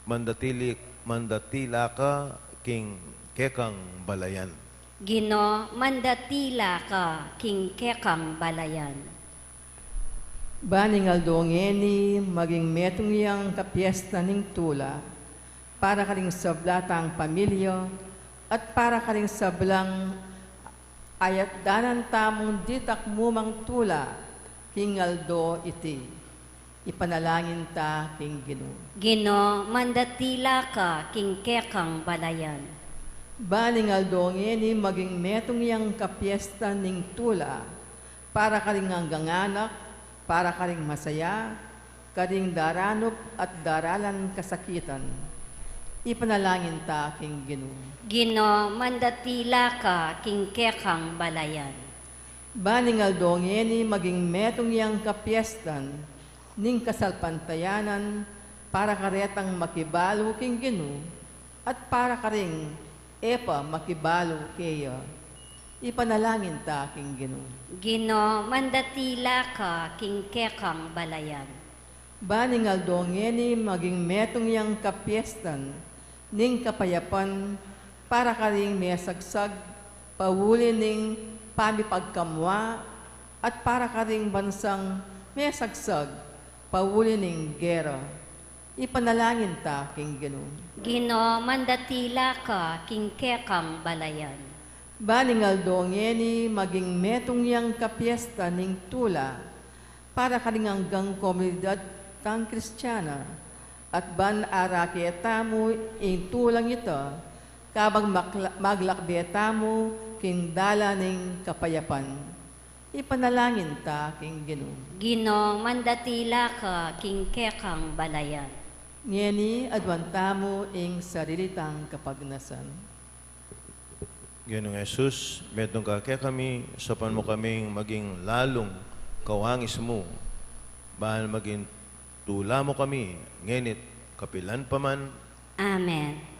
mandatila ka, king kekang balayan. Gino, mandatila ka, King Kekang Balayan. Baning aldongeni, maging metong iyang kapiesta ning tula, para karing sablatang pamilya, at para karing sablang ayat danan tamong ditak mumang tula, King Aldo iti. Ipanalangin ta, King Gino. Gino, mandatila ka, King Kekang Balayan. Baning aldongeni, maging metong iyang kapiesta ning tula, para karing hangganganak, para karing masaya, karing daranop at daralan kasakitan. Ipanalangin ta, King Gino. Gino, mandatila ka, King Kekang Balayan. Baning aldongeni, maging metong iyang kapiestan, ning kasalpantayanan, para karetang makibalo, King Gino, at para karing epa makibalo kaya. Ipanalangin ta, King Gino. Gino, mandatila ka, King Kekang Balayan. Baning aldongeni, maging metong iyang kapiestan, ning kapayapan, para karing mesagsag, pawuli ning pamipagkamwa, at para karing bansang mesagsag, pawuli ning gera. Ipanalangin ta, King Gino. Gino, mandatila ka, King Kekang Balayan. Baning aldongeni, maging metong iyang kapiesta ning tula, para karing hanggang komunidad tang Kristiyana, at ban araketa mo ing tulang ito, kabang maglakbeta mo king dala ning kapayapan. Ipanalangin ta, King Gino. Gino, mandatila ka, King Kekang Balayan. Ngeni, adwanta mo ing sarilitang kapagnasan. Ginong Yesus, metong ka kaya kami, sopan mo kaming maging lalong kawangis mo, bahal maging tula mo kami, ngenit kapilan pa man. Amen.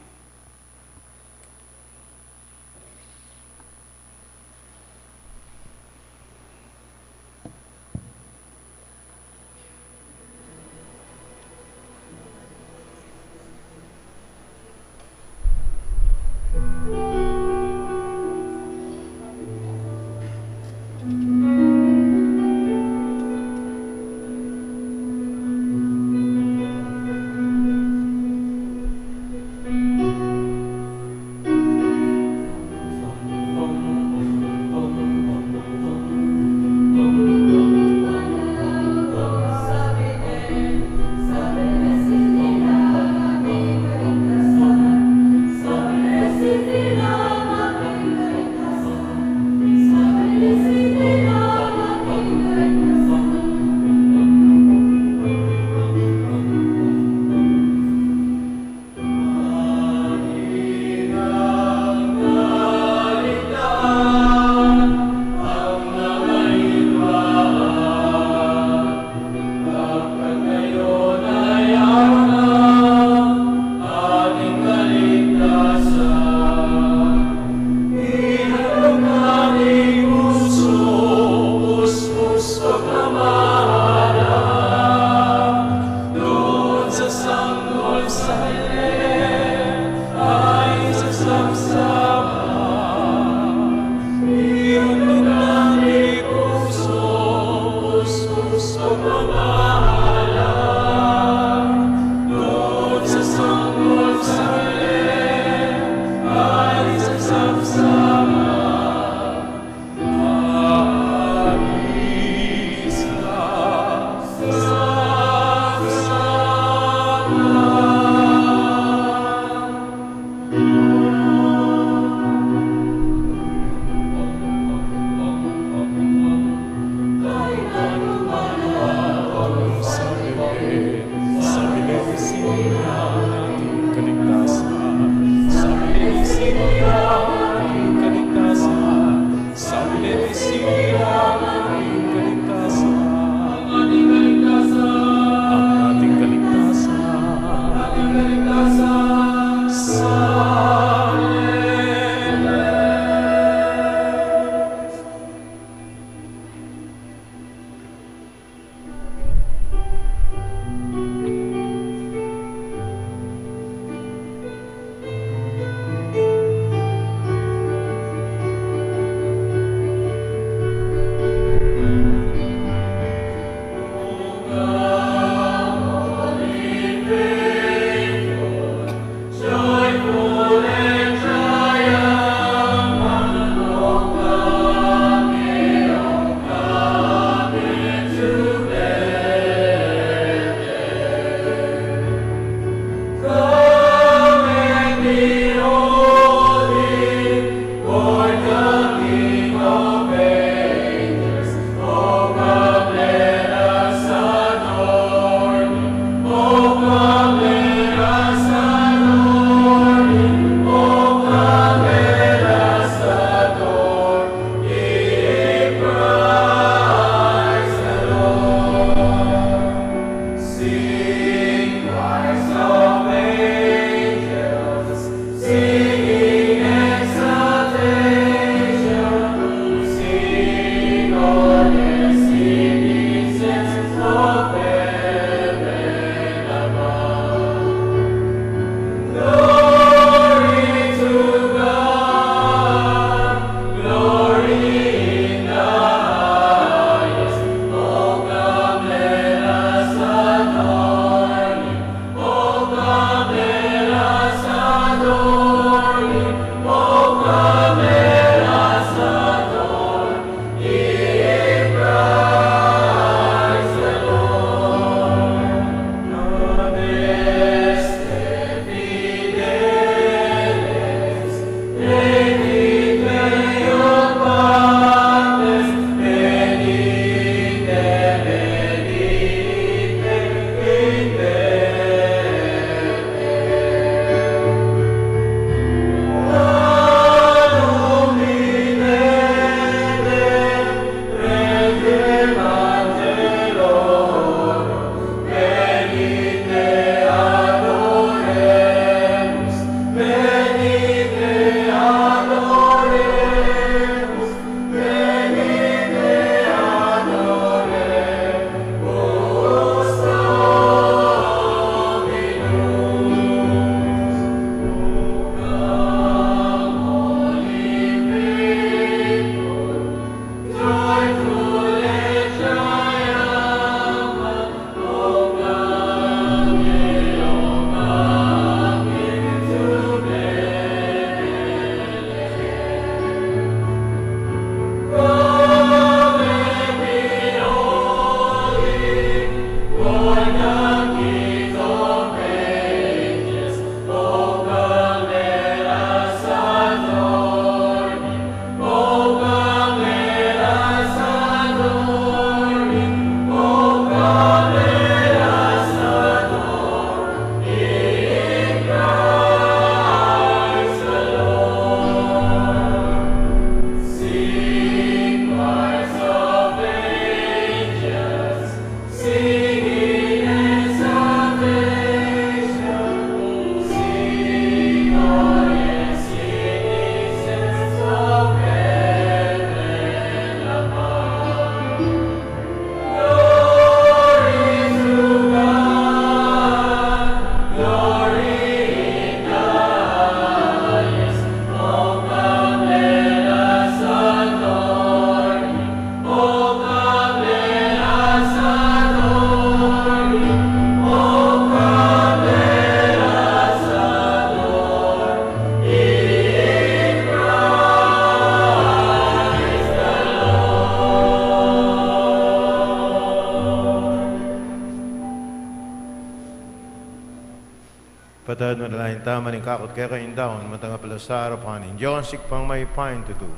maning kakot kaya kayong daon, matanga pala sa harapan ng Diyos, ikpang may pain tutu.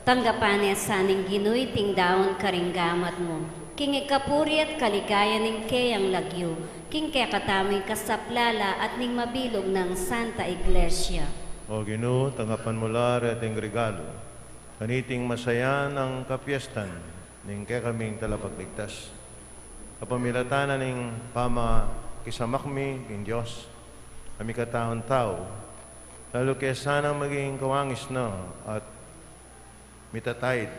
Tanggapan niya saning ginuy ting daon karinggamat mo. King ikapuri at kaligaya ning kayang lagyo. King kaya katamoy kasaplala at ning mabilog ng Santa Iglesia. O Ginoo, tanggapan mo lar at ang regalo. Kaniting masaya ng kapiestan, ning kaya kaming talapagligtas. Kapamilatanan ning pama kisamakmi king Diyos, kami kataon tao, lalo kaya sana maging kawangis na at mitatayid,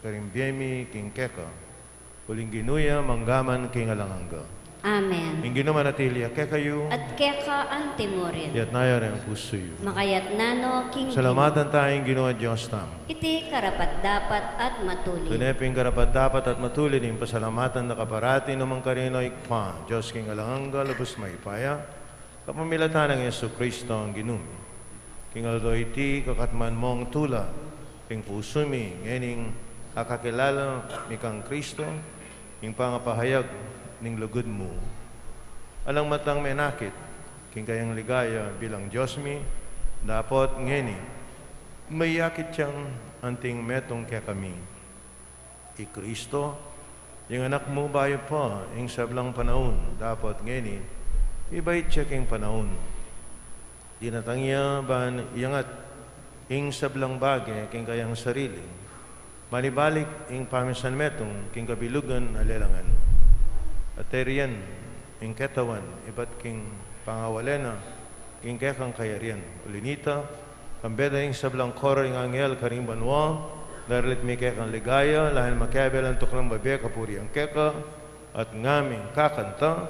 karimbiyemi king keka, uling ginuya manggaman king alanganga. Amen. Ing ginuman natilya kekayo, At keka antimorin. yat nayar ang pusoyo. Makayat nano king Salamatan tayong Ginoo Diyos tam. iti karapat dapat at matuli. Tuneping karapat dapat at matulid yung pasalamatan na kaparati ng karino ikpa. Diyos king alanganga, lubos maipaya. Kapamilatan ng Yesu Kristo ang ginumi. King aldo iti kakatman mong tula. King pusumi, ngening akakilala ni kang Kristo. King pangapahayag ning lugod mo. Alang matang menakit. King kayang ligaya bilang Diyos mi. Dapat ngeni. May yakit siyang anting metong kaya kami. Kristo, yung anak mo bayo pa, yung sablang panahon, dapat ngeni, ibait siya king panahon. Dinatangya ban iyangat, yung sablang bagay, king kayang sarili. Malibalik, yung pamisan metong, king kabilugan, alelangan. At teriyan, yung ketawan, iba't king pangawalena, king kekang kayarian. Ulinita, kambeda yung sablang koro yung angel karing banwa, daralit may kekang ligaya, lahil makiabel ang tuklang babi, kapuri ang keka, at ngaming kakanta.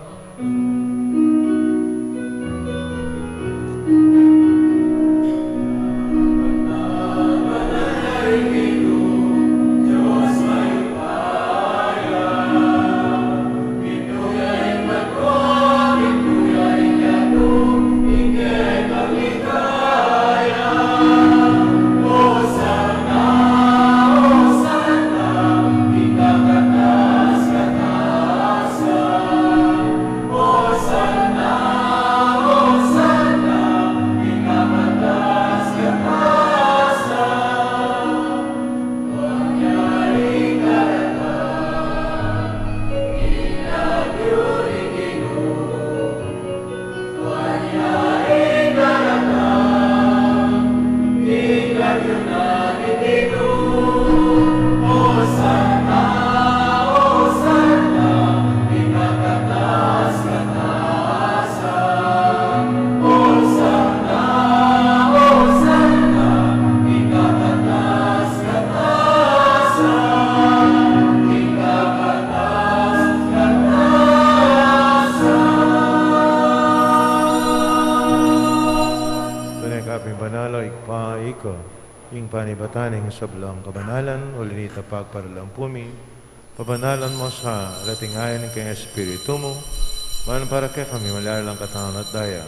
Ing panibataning sablang kabanalan, ulinita pagparalang pumi, pabanalan mo sa ratingayan kay Espiritu mo, man para kay kami malalang katawan at daya,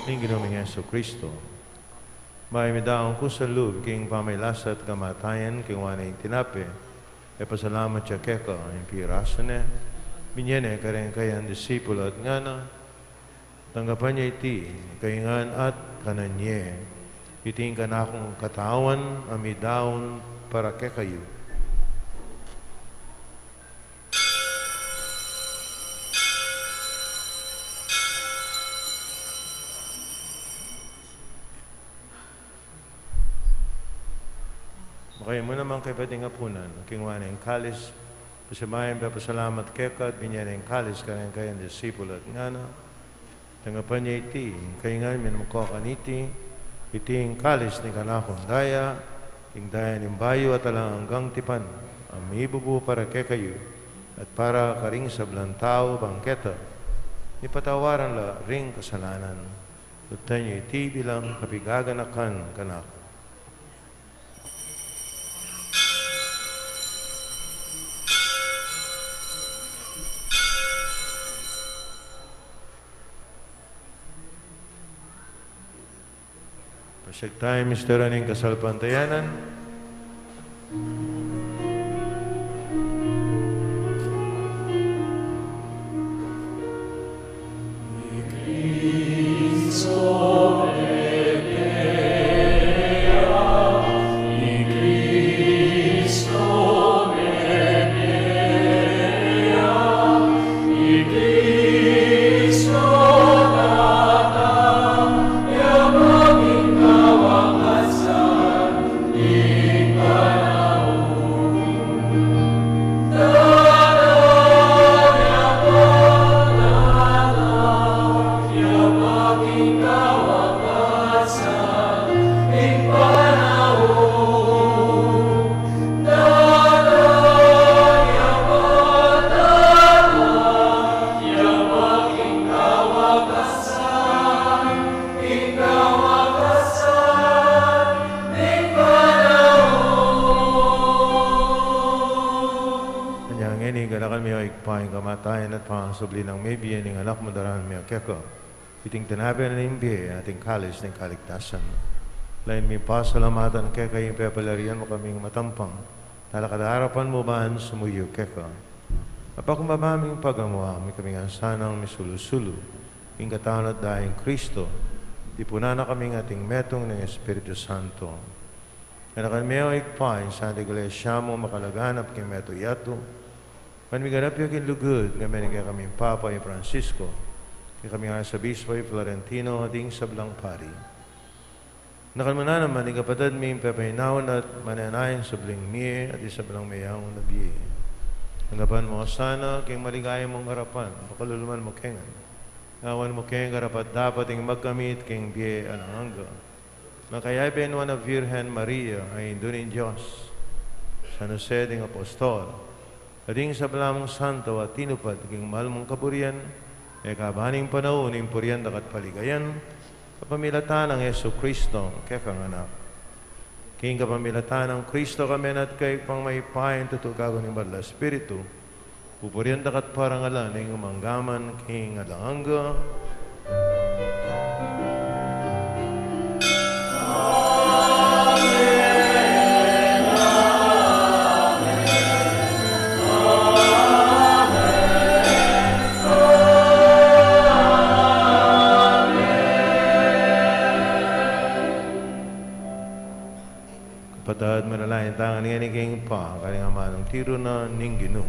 ing ginuming Yesu Kristo. May midaong ko sa loob, king pamailasa at kamatayan, king wanay tinape, e pasalamat siya keka, ang piraso niya, binyene karen kayan disipulo at ngana, tanggapan niya iti, kaingan at kananye, iting ka na akong katawan, amidaon para kay kayo. Makaya mo naman kay pating apunan, kingwana yung kalis, pasamayan pa pasalamat keka at binyan yung kalis, kanyang kayang disipulo at ngana, tanggapan niya iti, kaingan minamakokaniti, iting kalis ni kanakong daya, ing daya ng bayo at alang hanggang tipan, ang mibubu para kay kayo, at para karing sablang tao bangketa, ipatawaran la ring kasalanan, tutan niyo iti bilang kapigaganakan kanako. Pasyak tayo, Mr. Aning Kasalpantayanan. Cristo paing kamatayan at pangasubli ng may biyan ng anak mo daran may keko. Iting tinabi na nimbiye ating kalis ng kaligtasan. Lain mi pasalamatan kaya kayong pepalarian mo kaming matampang. Talakadarapan mo baan sumuyo keko. Apakumbabaming pagamuha may kaming ansanang misulu-sulu. Ing katawan at daing Kristo. Ipuna na kaming ating metong ng Espiritu Santo. Kanakan meo ikpain sa ating iglesia mo makalaganap kay meto yato. Manmiganap yung kinlugod nga kay kaming Papa y Francisco. Kay kaming sa Bispo y Florentino ating sablang pari. Nakalmana naman ang kapatid may pepahinawan at mananayan sa bling miye at isablang mayang nabiye. Hanggapan mo sana kay maligaya mong harapan, makaluluman mo kengan. Awan mo kengan karapat dapat ang magkamit keng biye ananganga. Makayay benuan na Virgen Maria ay indunin Diyos. San Jose ding Apostol, ading sa balamong santo at tinupad king mahal mong kapurian, e kabaning panahon ng purian dakat paligayan, kapamilatan ng Yesu Kristo, kekang anak. King kapamilatan ng Kristo kami at kay pang maipahin tutugago ng Badla Espiritu, pupurian dakat parangalan ng umanggaman king alanganga. Patad manalayan tangan nga ni King Pa, kanyang manong tiro na ninggino.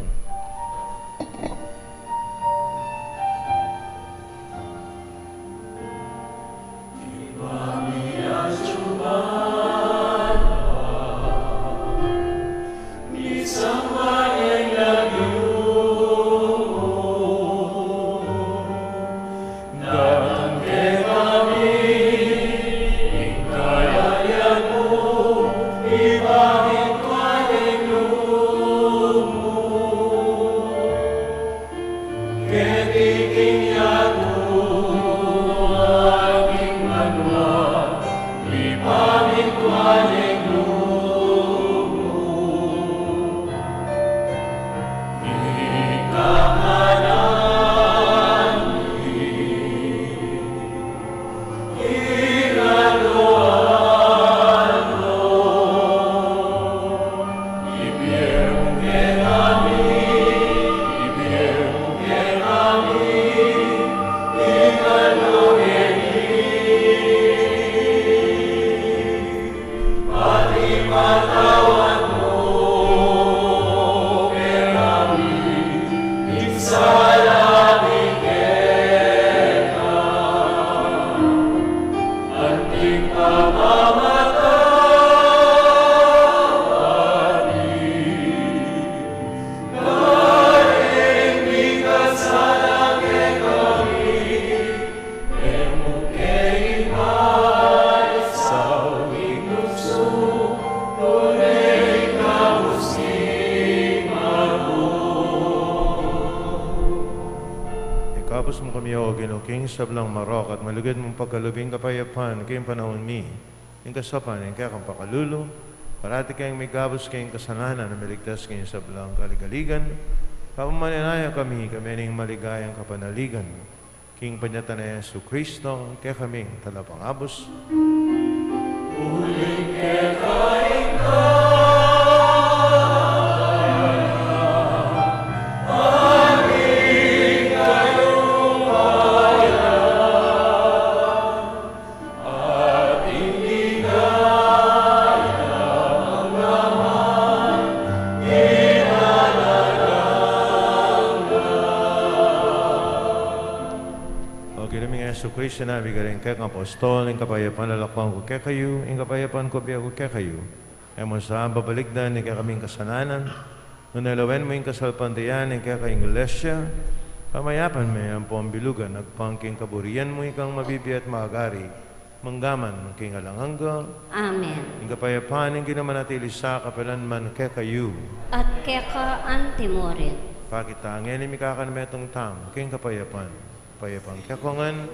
Kapos mo kami o ginuking sablang marok at malugad mong pagkalubing kapayapan kayong panahon mi. Yung kasapan, yung kaya kang pakalulo, parati kayong may gabos kayong kasalanan na maligtas kayong sablang kaligaligan. Papamananaya kami ning maligayang kapanaligan. King panyatan na Yesu Kristo, kaya kaming talapang abos. Uling kekain ka. Yesu Kristo na bigaring kay apostol, ang kapayapan lalakwan ko kay kayo, ang kapayapan ko biya ko kay kayo. Ay mo sa babaligdan ni kay kaming kasananan, nunalawen mo yung kasalpantayan ng kay kayong iglesia, pamayapan may ang pambilugan, nagpangking kaburian mo ikang mabibi at maagari, manggaman, king alanganga. Amen. Ang kapayapan, ang ginamanatili sa kapalanman kay kayo. At keka antimorin. Pakitangin, ang mikakanametong tam, king kapayapan. Payapang kakongan.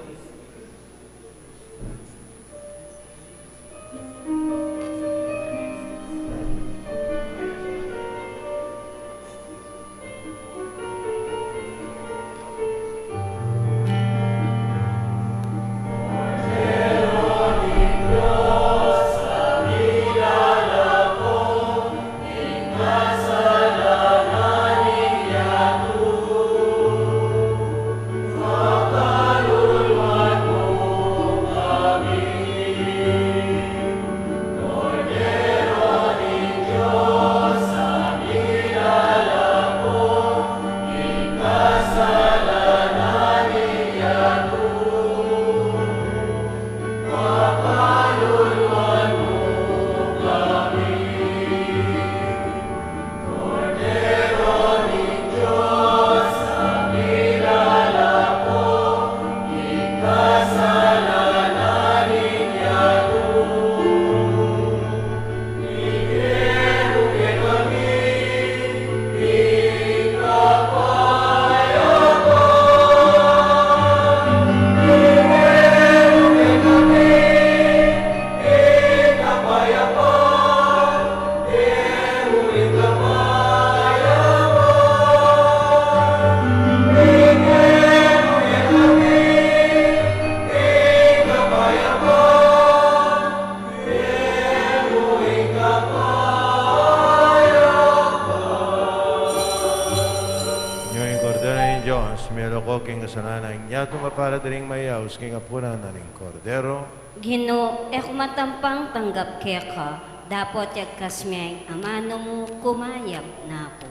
ko king kasananan niya tumapala daring mayaws king apuna na ning kordero. Gino, matampang tanggap keka, dapat yagkasmiyang amano mo kumayap na ako.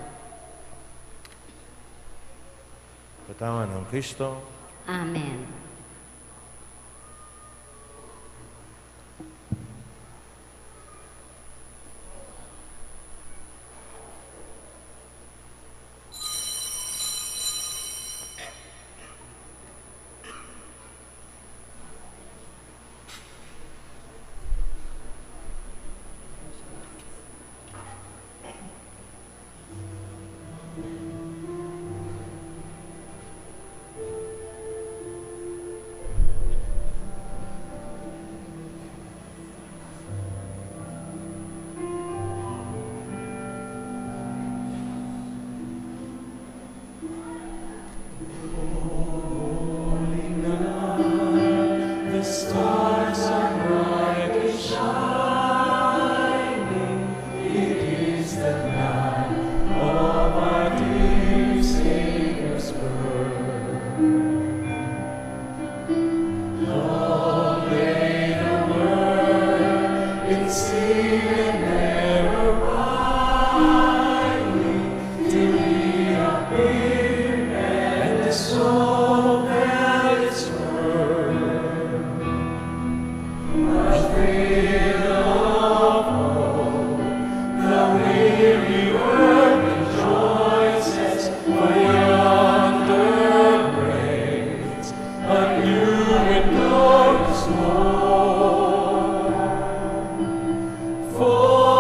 Katawan ng Kristo. Amen. For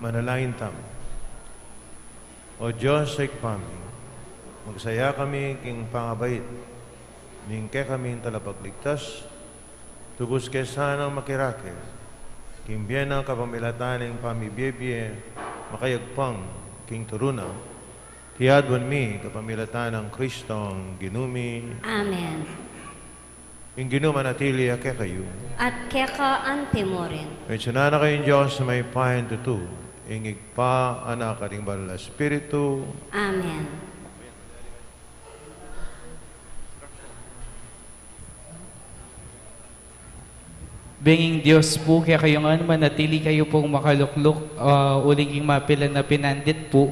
Manalangin tayo. O Diyos ay kami, magsaya kami king pangabait, ningke kami talapagligtas, tubos kesanang makirakis, king biyan ng kapamilatan ng pamibiyebye, makayagpang king turuna, tiyadwan mi kapamilatan ng Kristong ginumi. Amen. Ing ginumanatili ake kayo. At keka antimorin. Mensyona na kayong Diyos na may pahin tutu, ingig pa anak karing banal na Espiritu. Amen. Benging Diyos po, kaya kayo nga manatili kayo pong makaluklok, uling mapilan na pinandit po,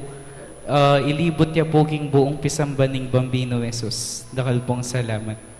ilibot niya po king buong pisambaning Bambino Jesus. Dakal pong salamat.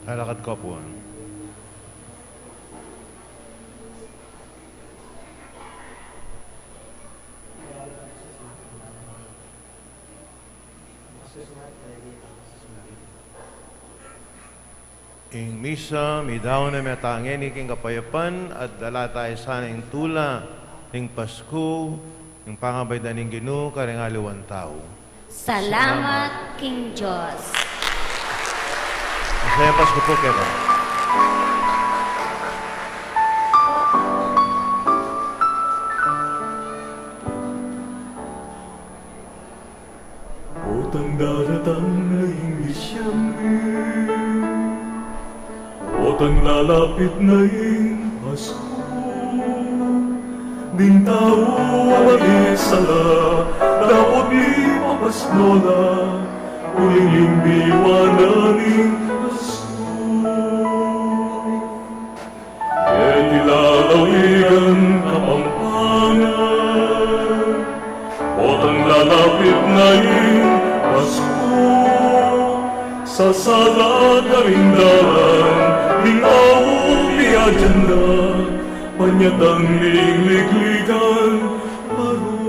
Lalakad ko po. Ing misa, midaw na metangin, iking kapayapan, at dala tayo sana yung tula, ng Pasko, ng pangabay ng Ginoo, karing aliwan tao. Salamat, King Diyos. Masaya Pasko po, Keva. Otang daratang na Disyembre, otang lalapit na Pasko, ding tao abalisala, dapat ipapasnola, uling diwanan Pasko. Eti lalawigan Kapampangan, otang lalapit na Pasko, sa sala karindahan, ikaw piagenda, panyatang ligligligan, paro.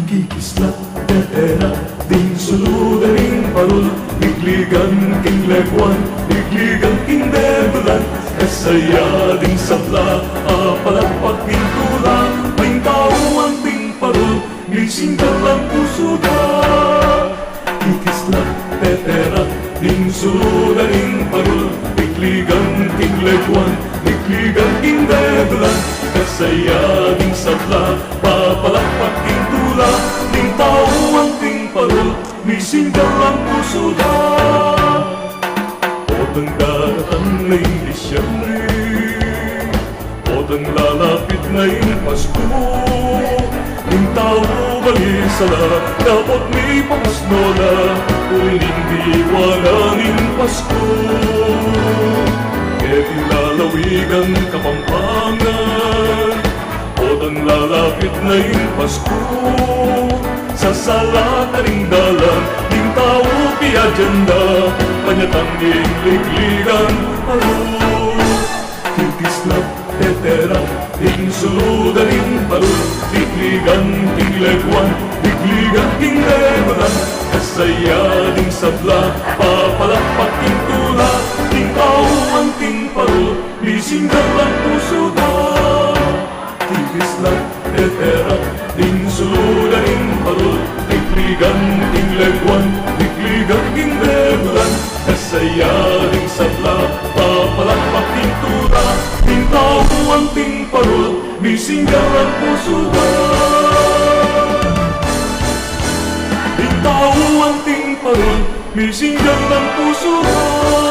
Kikislat, tetera, ding suludaring parul, ligligan king legwan, ligligan king debulan, kasaya ding sabla, apalakpak king tula, may tauan ting parul, gising dalang puso da. Kikislat, tetera, ding suludaring parul, ligligan king legwan, ligligan king debulan, kasaya ding sabla, papalakpak king tula, ding tauan ting parul, gising dalang puso da. Otang daratang na Disyembre, otang lalapit na Pasko, ng tao balisala, dapat may pamasnola, uling diwananing Pasko. Eti lalawigan Kapampangan, otang lalapit na Pasko, sa sala karingdalan, ding tao piagenda, panyatang ligligan, alo. Kikislat, tetera, ding suludaring palo, ligligan, king legwan, ligligan, king lebaran, kasaya ding sabla, papalakpak king tula, ding tao ang king palo, bising dalang puso da. Kikislat, tetera, ding suludaring palo, ligligan, king legwan, ligligan, king lebaran, kasaya ding sabla, papalakpak king tula, ding tao ang ting parol, bising dalang puso da. Ding tao ang ting parol, bising dalang puso da.